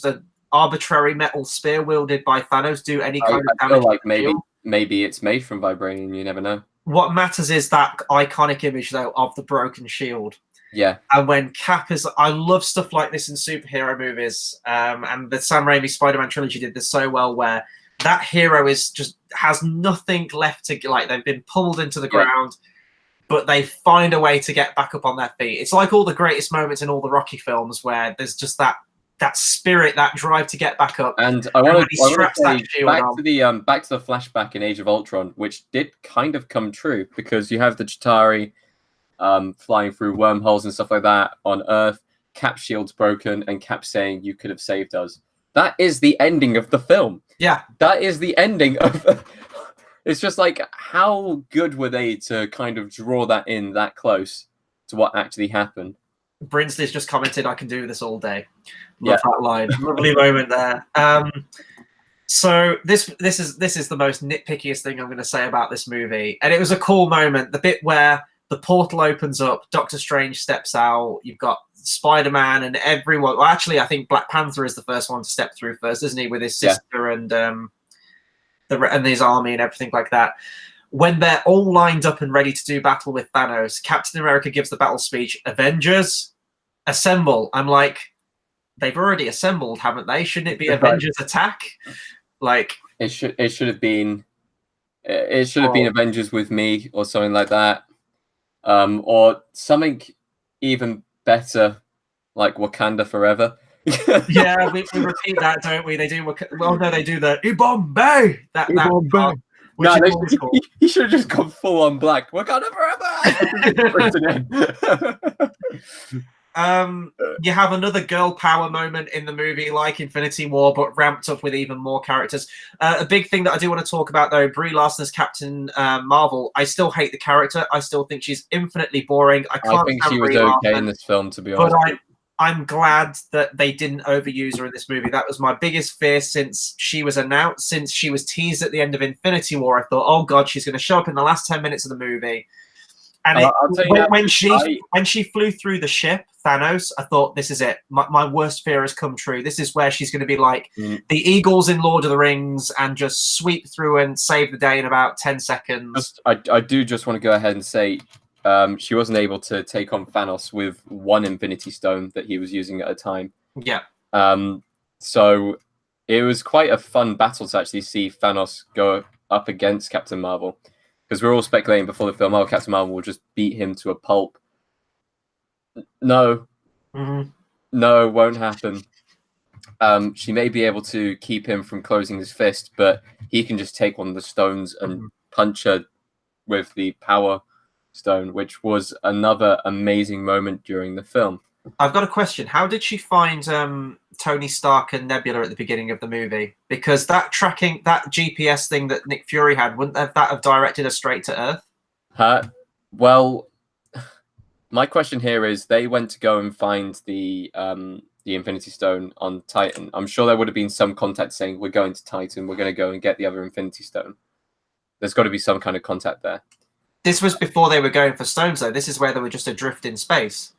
an arbitrary metal spear wielded by Thanos do any kind of damage? I feel like maybe it's made from vibranium. You never know. What matters is that iconic image, though, of the broken shield. Yeah. And when Cap is... I love stuff like this in superhero movies. And the Sam Raimi Spider-Man trilogy did this so well, where that hero has nothing left to... Like, they've been pulled into the ground, but they find a way to get back up on their feet. It's like all the greatest moments in all the Rocky films where there's just that spirit, that drive to get back up. And I want to say back to the flashback in Age of Ultron, which did kind of come true, because you have the Chitauri... flying through wormholes and stuff like that on Earth, Cap's shield's broken, and Cap saying, "You could have saved us." That is the ending of the film. Yeah. That is the ending of... It's just like, how good were they to kind of draw that in that close to what actually happened? Brinsley's just commented, "I can do this all day." Love that line. Lovely moment there. So this is the most nitpickiest thing I'm going to say about this movie. And it was a cool moment. The bit where the portal opens up, Doctor Strange steps out, you've got Spider-Man and everyone. Well, actually, I think Black Panther is the first one to step through first, isn't he? With his sister and his army and everything like that. When they're all lined up and ready to do battle with Thanos, Captain America gives the battle speech, "Avengers, assemble." I'm like, they've already assembled, haven't they? Shouldn't it be Right. Avengers Attack? Like it should have been Avengers with me or something like that, or something even better like Wakanda Forever. yeah, we repeat that, don't we? They do. Well, no, they do the Ibombe. That part, which No, is cool. he should have just gone full on black. Wakanda Forever. You have another girl power moment in the movie, like Infinity War, but ramped up with even more characters. A big thing that I do want to talk about, though, Brie Larson as Captain Marvel. I still hate the character. I still think she's infinitely boring. I think she was okay in this film, to be honest. But I'm glad that they didn't overuse her in this movie. That was my biggest fear since she was announced, since she was teased at the end of Infinity War. I thought, oh God, she's going to show up in the last 10 minutes of the movie. And when she flew through the ship, Thanos, I thought, this is it. My worst fear has come true. This is where she's going to be like the Eagles in Lord of the Rings and just sweep through and save the day in about 10 seconds. I do just want to go ahead and say she wasn't able to take on Thanos with one Infinity Stone that he was using at a time. Yeah. So it was quite a fun battle to actually see Thanos go up against Captain Marvel. Because we're all speculating before the film, oh, Captain Marvel will just beat him to a pulp. No. No, won't happen. She may be able to keep him from closing his fist, but he can just take one of the stones and punch her with the Power Stone, which was another amazing moment during the film. I've got a question. How did she find Tony Stark and Nebula at the beginning of the movie? Because that GPS thing that Nick Fury had, wouldn't that have directed her straight to Earth? Well, my question here is, they went to go and find the Infinity Stone on Titan. I'm sure there would have been some contact saying, we're going to Titan, we're going to go and get the other Infinity Stone. There's got to be some kind of contact there. This was before they were going for stones, though. This is where they were just adrift in space.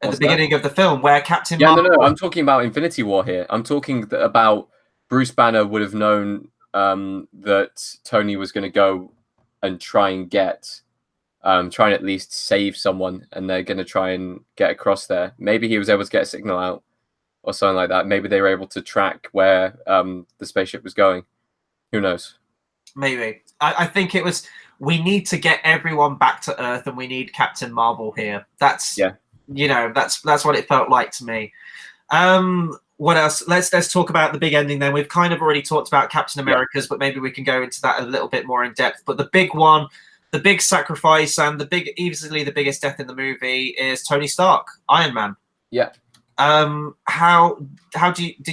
At the beginning of the film, where Captain Marvel... No, I'm talking about Infinity War here. I'm talking about Bruce Banner would have known that Tony was going to go and try and at least save someone, and they're going to try and get across there. Maybe he was able to get a signal out or something like that. Maybe they were able to track where the spaceship was going. Who knows? Maybe. I think it was, we need to get everyone back to Earth, and we need Captain Marvel here. That's what it felt like to me. What else? Let's talk about the big ending then. We've kind of already talked about Captain America's, but maybe we can go into that a little bit more in depth. But the big one, the big sacrifice, and easily the biggest death in the movie is Tony Stark, Iron Man. Yeah. Did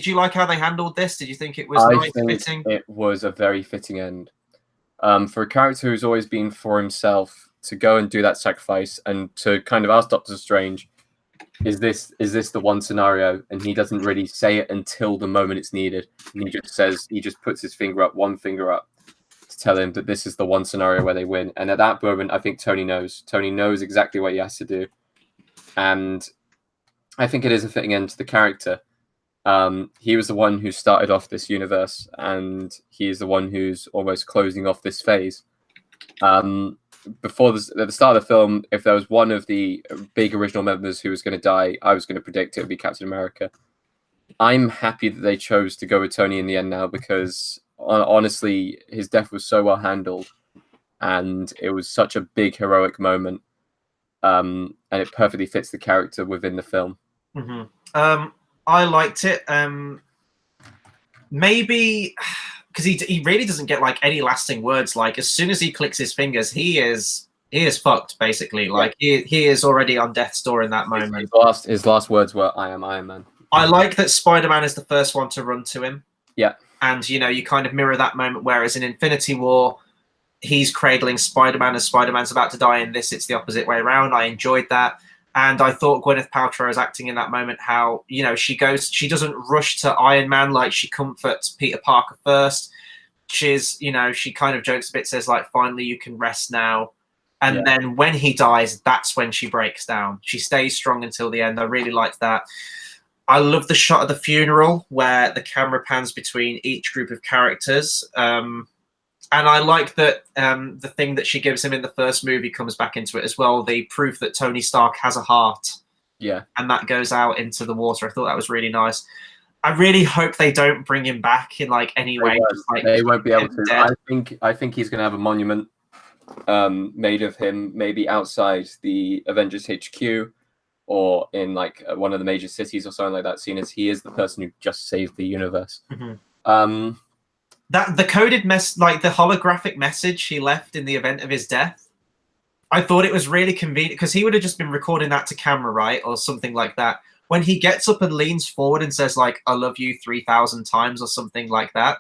you like how they handled this? Did you think it was fitting? It was a very fitting end. For a character who's always been for himself, to go and do that sacrifice and to kind of ask Doctor Strange, is this the one scenario? And he doesn't really say it until the moment it's needed. And he just puts his one finger up to tell him that this is the one scenario where they win. And at that moment, I think Tony knows. Tony knows exactly what he has to do. And I think it is a fitting end to the character. He was the one who started off this universe, and he is the one who's almost closing off this phase. At the start of the film, if there was one of the big original members who was going to die, I was going to predict it would be Captain America. I'm happy that they chose to go with Tony in the end now, because honestly, his death was so well handled, and it was such a big heroic moment, and it perfectly fits the character within the film. I liked it. Maybe because he really doesn't get like any lasting words. Like, as soon as he clicks his fingers, he is fucked, basically. Like, he is already on death's door in that moment. His last words were, "I am Iron Man." I like that Spider-Man is the first one to run to him. Yeah. And, you kind of mirror that moment, whereas in Infinity War, he's cradling Spider-Man as Spider-Man's about to die. In this, it's the opposite way around. I enjoyed that. And I thought Gwyneth Paltrow is acting in that moment, how, she doesn't rush to Iron Man, like she comforts Peter Parker first. She kind of jokes a bit, says like, finally you can rest now. And then when he dies, that's when she breaks down. She stays strong until the end. I really liked that. I love the shot of the funeral where the camera pans between each group of characters. And I like that the thing that she gives him in the first movie comes back into it as well. The proof that Tony Stark has a heart. Yeah. and that goes out into the water. I thought that was really nice. I really hope they don't bring him back in like any way. They won't be able to. Dead. I think he's going to have a monument made of him, maybe outside the Avengers HQ or in like one of the major cities or something like that, seeing as he is the person who just saved the universe. That the coded like the holographic message he left in the event of his death, I thought it was really convenient because he would have just been recording that to camera, right, or something like that. When he gets up and leans forward and says like "I love you 3,000 times" or something like that.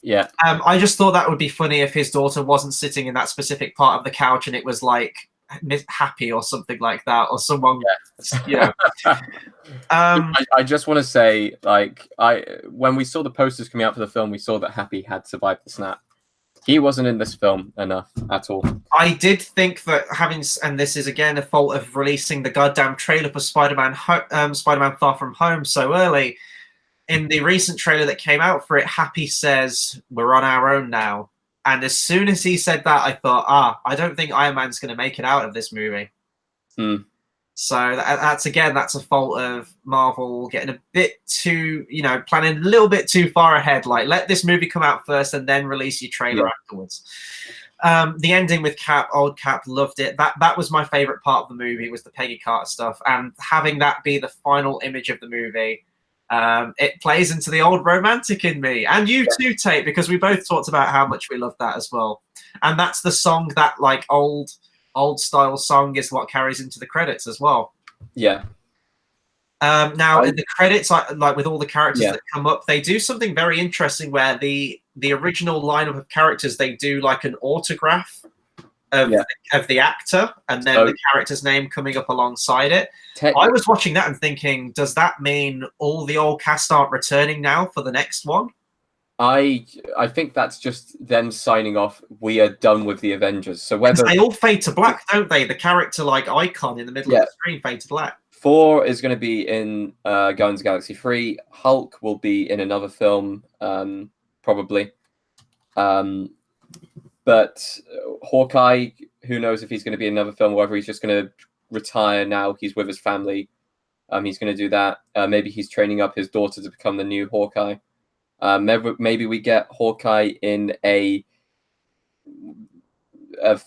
Yeah. I just thought that would be funny if his daughter wasn't sitting in that specific part of the couch and it was like Happy or something like that, or someone. Yeah. I just want to say, like, when we saw the posters coming out for the film, we saw that Happy had survived the snap. He wasn't in this film enough at all. I did think that and this is again a fault of releasing the goddamn trailer for Spider-Man Far From Home so early. In the recent trailer that came out for it, Happy says, "We're on our own now." And as soon as he said that, I thought, I don't think Iron Man's going to make it out of this movie. So that's a fault of Marvel getting a bit too, planning a little bit too far ahead. Like, let this movie come out first and then release your trailer afterwards. The ending with old Cap, loved it. That was my favorite part of the movie, was the Peggy Carter stuff. And having that be the final image of the movie, it plays into the old romantic in me. And you too, Tate, because we both talked about how much we love that as well. And that's the song, that like old style song, is what carries into the credits as well. Yeah. Now in the credits, like with all the characters that come up, they do something very interesting where the original lineup of characters, they do like an autograph of the actor and then the character's name coming up alongside it. I was watching that and thinking, does that mean all the old cast aren't returning now for the next one? I think that's just them signing off. We are done with the Avengers. So whether they all fade to black, don't they? The character like icon in the middle of the screen fade to black. Thor is going to be in Guardians of the Galaxy 3. Hulk will be in another film, probably. But Hawkeye, who knows if he's going to be in another film or whether he's just going to retire now. He's with his family. He's going to do that. Maybe he's training up his daughter to become the new Hawkeye. Maybe we get Hawkeye in a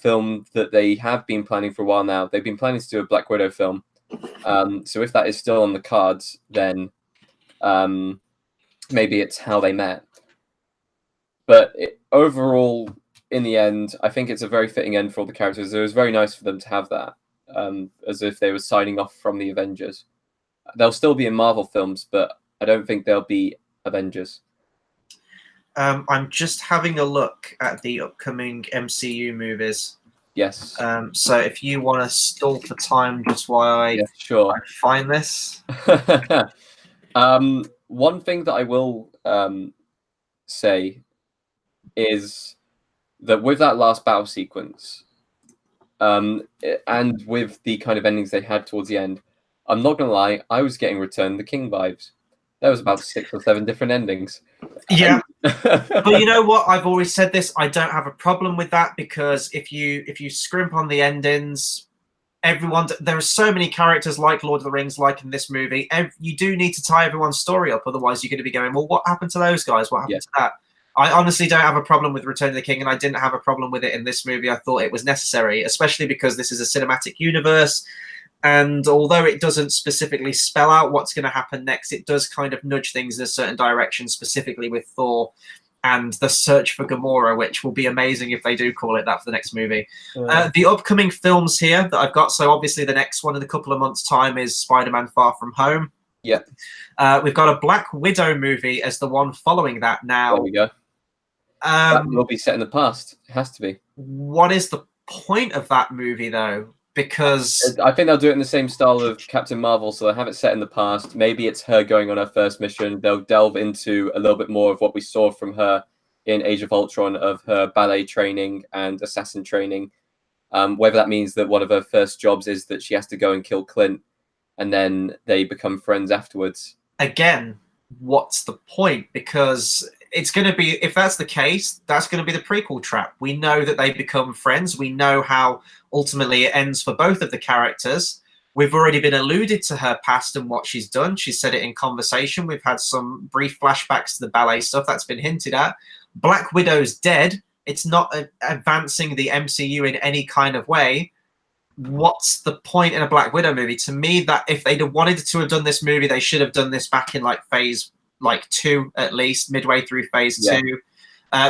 film that they have been planning for a while now. They've been planning to do a Black Widow film. So if that is still on the cards, then maybe it's how they met. But overall, in the end, I think it's a very fitting end for all the characters. It was very nice for them to have that, as if they were signing off from the Avengers. They'll still be in Marvel films, but I don't think they'll be Avengers. I'm just having a look at the upcoming MCU movies. Yes. So if you want to stall for time just while I find this. One thing that I will say is that with that last battle sequence, and with the kind of endings they had towards the end, I'm not going to lie, I was getting Return the King vibes. There was about 6 or 7 different endings. Yeah. But you know what? I've always said this. I don't have a problem with that, because if you scrimp on the endings, there are so many characters like Lord of the Rings, like in this movie. You do need to tie everyone's story up. Otherwise, you're going to be going, well, what happened to those guys? What happened to that? I honestly don't have a problem with Return of the King, and I didn't have a problem with it in this movie. I thought it was necessary, especially because this is a cinematic universe. And although it doesn't specifically spell out what's going to happen next, it does kind of nudge things in a certain direction, specifically with Thor and the search for Gamora, which will be amazing if they do call it that for the next movie. The upcoming films here that I've got, so obviously the next one in a couple of months' time is Spider-Man Far From Home. Yeah. We've got a Black Widow movie as the one following that now. There we go. That will be set in the past. It has to be. What is the point of that movie, though? Because I think they'll do it in the same style of Captain Marvel, so they'll have it set in the past. Maybe it's her going on her first mission. They'll delve into a little bit more of what we saw from her in Age of Ultron, of her ballet training and assassin training. Whether that means that one of her first jobs is that she has to go and kill Clint, and then they become friends afterwards. Again, what's the point? Because it's going to be, if that's the case, that's going to be the prequel trap. We know that they become friends. We know how ultimately it ends for both of the characters. We've already been alluded to her past and what she's done. She said it in conversation. We've had some brief flashbacks to the ballet stuff that's been hinted at. Black Widow's dead. It's not advancing the MCU in any kind of way. What's the point in a Black Widow movie? To me, that if they'd have wanted to have done this movie, they should have done this back in like phase 2 at least, midway through phase 2.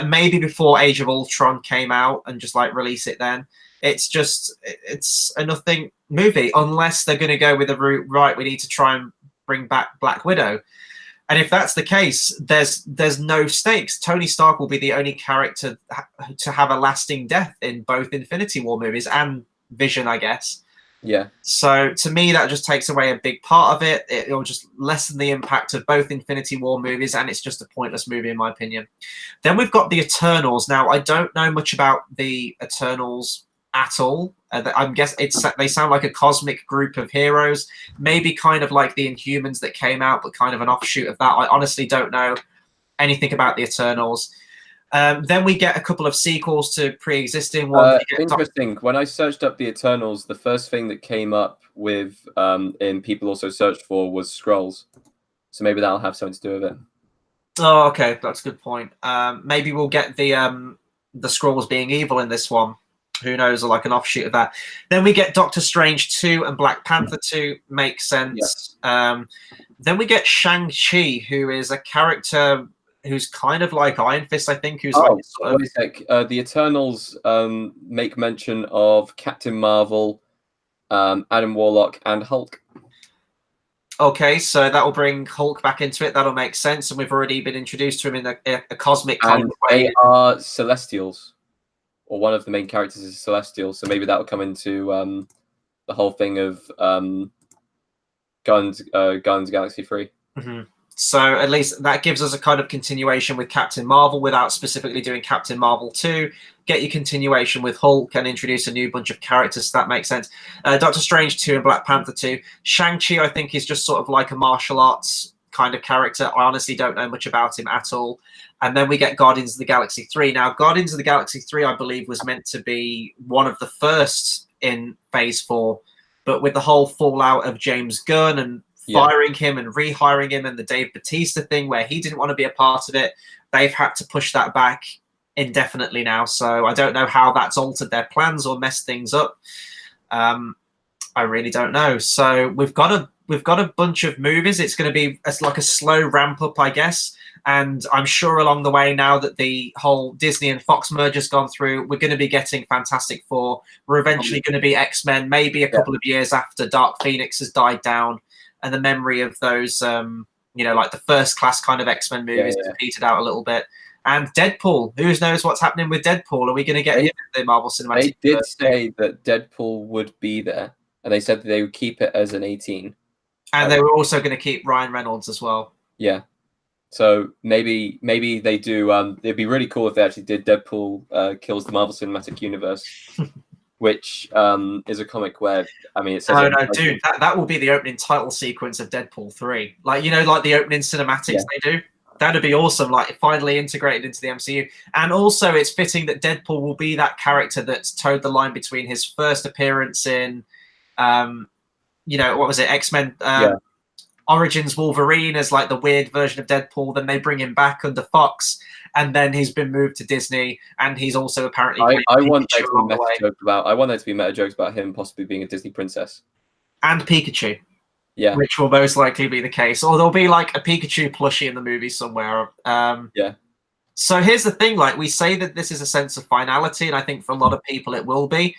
Maybe before Age of Ultron came out and just like release it then. It's a nothing movie unless they're going to go with the route, right, we need to try and bring back Black Widow. And if that's the case, there's no stakes. Tony Stark will be the only character to have a lasting death in both Infinity War movies and Vision, I guess. Yeah. So to me, that just takes away a big part of it. It'll just lessen the impact of both Infinity War movies, and it's just a pointless movie, in my opinion. Then we've got the Eternals. Now, I don't know much about the Eternals at all. I'm guessing they sound like a cosmic group of heroes, maybe kind of like the Inhumans that came out, but kind of an offshoot of that. I honestly don't know anything about the Eternals. Then we get a couple of sequels to pre-existing ones. Interesting. When I searched up the Eternals, the first thing that came up with in people also searched for was Skrulls. So maybe that'll have something to do with it. Oh, okay, that's a good point. Maybe we'll get the Skrulls being evil in this one. Who knows, or like an offshoot of that. Then we get Doctor Strange 2 and Black Panther 2. Makes sense. Yeah. Then we get Shang-Chi, who is a character who's kind of like Iron Fist, I think. Who's wait a sec. The Eternals make mention of Captain Marvel, Adam Warlock, and Hulk. Okay, so that will bring Hulk back into it. That'll make sense, and we've already been introduced to him in a cosmic kind of way. They are Celestials. Or one of the main characters is Celestial, so maybe that will come into the whole thing of Guardians Galaxy 3. Mm-hmm. So at least that gives us a kind of continuation with Captain Marvel without specifically doing Captain Marvel 2. Get your continuation with Hulk and introduce a new bunch of characters. So that makes sense. Doctor Strange 2 and Black Panther 2. Shang-Chi, I think, is just sort of like a martial arts kind of character. I honestly don't know much about him at all. And then we get Guardians of the Galaxy 3. Now, Guardians of the Galaxy 3, I believe, was meant to be one of the first in Phase 4. But with the whole fallout of James Gunn and firing him and rehiring him and the Dave Bautista thing where he didn't want to be a part of it, they've had to push that back indefinitely now. So I don't know how that's altered their plans or messed things up. I really don't know. So we've got a bunch of movies. It's going to be like a slow ramp up, I guess. And I'm sure along the way, now that the whole Disney and Fox merge has gone through, we're going to be getting Fantastic Four. We're eventually going to be X-Men, maybe a couple of years after Dark Phoenix has died down and the memory of those, like the first class kind of X-Men movies has petered out a little bit. And Deadpool, who knows what's happening with Deadpool? Are we going to get him in the Marvel Cinematic Universe? They did say that Deadpool would be there, and they said that they would keep it as an 18. And they were also going to keep Ryan Reynolds as well. Yeah. So maybe they do. It'd be really cool if they actually did Deadpool kills the Marvel Cinematic Universe, which is a comic where it says. Oh no, dude, that will be the opening title sequence of Deadpool 3. Like the opening cinematics they do. That'd be awesome. Like finally integrated into the MCU, and also it's fitting that Deadpool will be that character that's towed the line between his first appearance in, what was it, X-Men. Origins Wolverine as like the weird version of Deadpool, then they bring him back under Fox, and then he's been moved to Disney, and he's also apparently I want there to be meta jokes about him possibly being a Disney princess. And Pikachu. Yeah. Which will most likely be the case. Or there'll be like a Pikachu plushie in the movie somewhere. So here's the thing, like we say that this is a sense of finality, and I think for a lot of people it will be.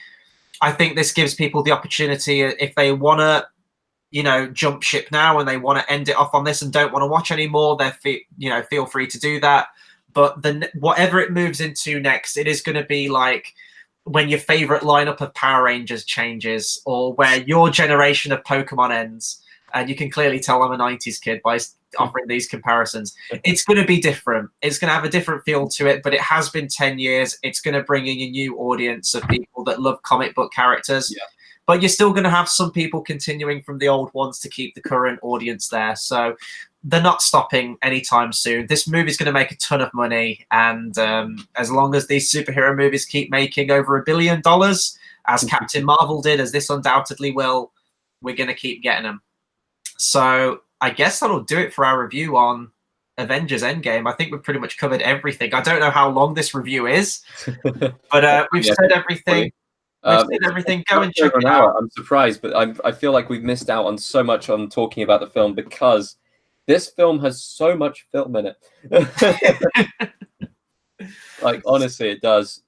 I think this gives people the opportunity, if they want to jump ship now and they want to end it off on this and don't want to watch anymore, they're feel free to do that. But then whatever it moves into next, it is going to be like when your favorite lineup of Power Rangers changes, or where your generation of Pokemon ends. And you can clearly tell I'm a 90s kid by offering these comparisons. It's going to be different. It's going to have a different feel to it, but it has been 10 years. It's going to bring in a new audience of people that love comic book characters. Yeah. But you're still going to have some people continuing from the old ones to keep the current audience there. So they're not stopping anytime soon. This movie's going to make a ton of money. And as long as these superhero movies keep making over $1 billion, as Captain Marvel did, as this undoubtedly will, we're going to keep getting them. So I guess that'll do it for our review on Avengers Endgame. I think we've pretty much covered everything. I don't know how long this review is, but we've said everything. We've said everything. Go and check it out. I'm surprised, but I feel like we've missed out on so much on talking about the film because this film has so much film in it. Like, honestly, it does.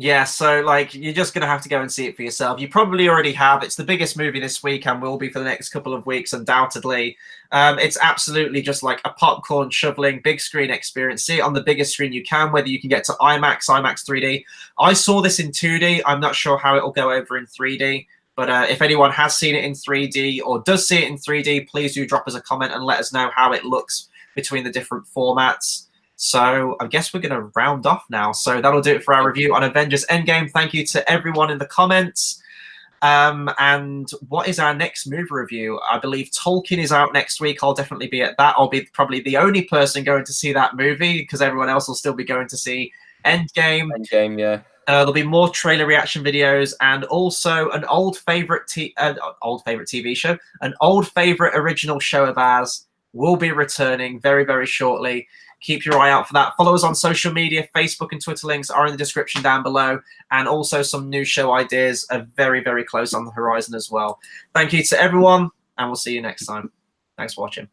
Yeah, so like you're just going to have to go and see it for yourself. You probably already have. It's the biggest movie this week and will be for the next couple of weeks, undoubtedly. It's absolutely just like a popcorn shoveling big screen experience. See it on the biggest screen you can, whether you can get to IMAX 3D. I saw this in 2D. I'm not sure how it will go over in 3D. But if anyone has seen it in 3D or does see it in 3D, please do drop us a comment and let us know how it looks between the different formats. So I guess we're going to round off now. So that'll do it for our review on Avengers Endgame. Thank you to everyone in the comments. And what is our next movie review? I believe Tolkien is out next week. I'll definitely be at that. I'll be probably the only person going to see that movie because everyone else will still be going to see Endgame. Endgame, yeah. There'll be more trailer reaction videos and also an old favorite TV show, an old favorite original show of ours will be returning very, very shortly. Keep your eye out for that. Follow us on social media. Facebook and Twitter links are in the description down below. And also some new show ideas are very, very close on the horizon as well. Thank you to everyone, and we'll see you next time. Thanks for watching.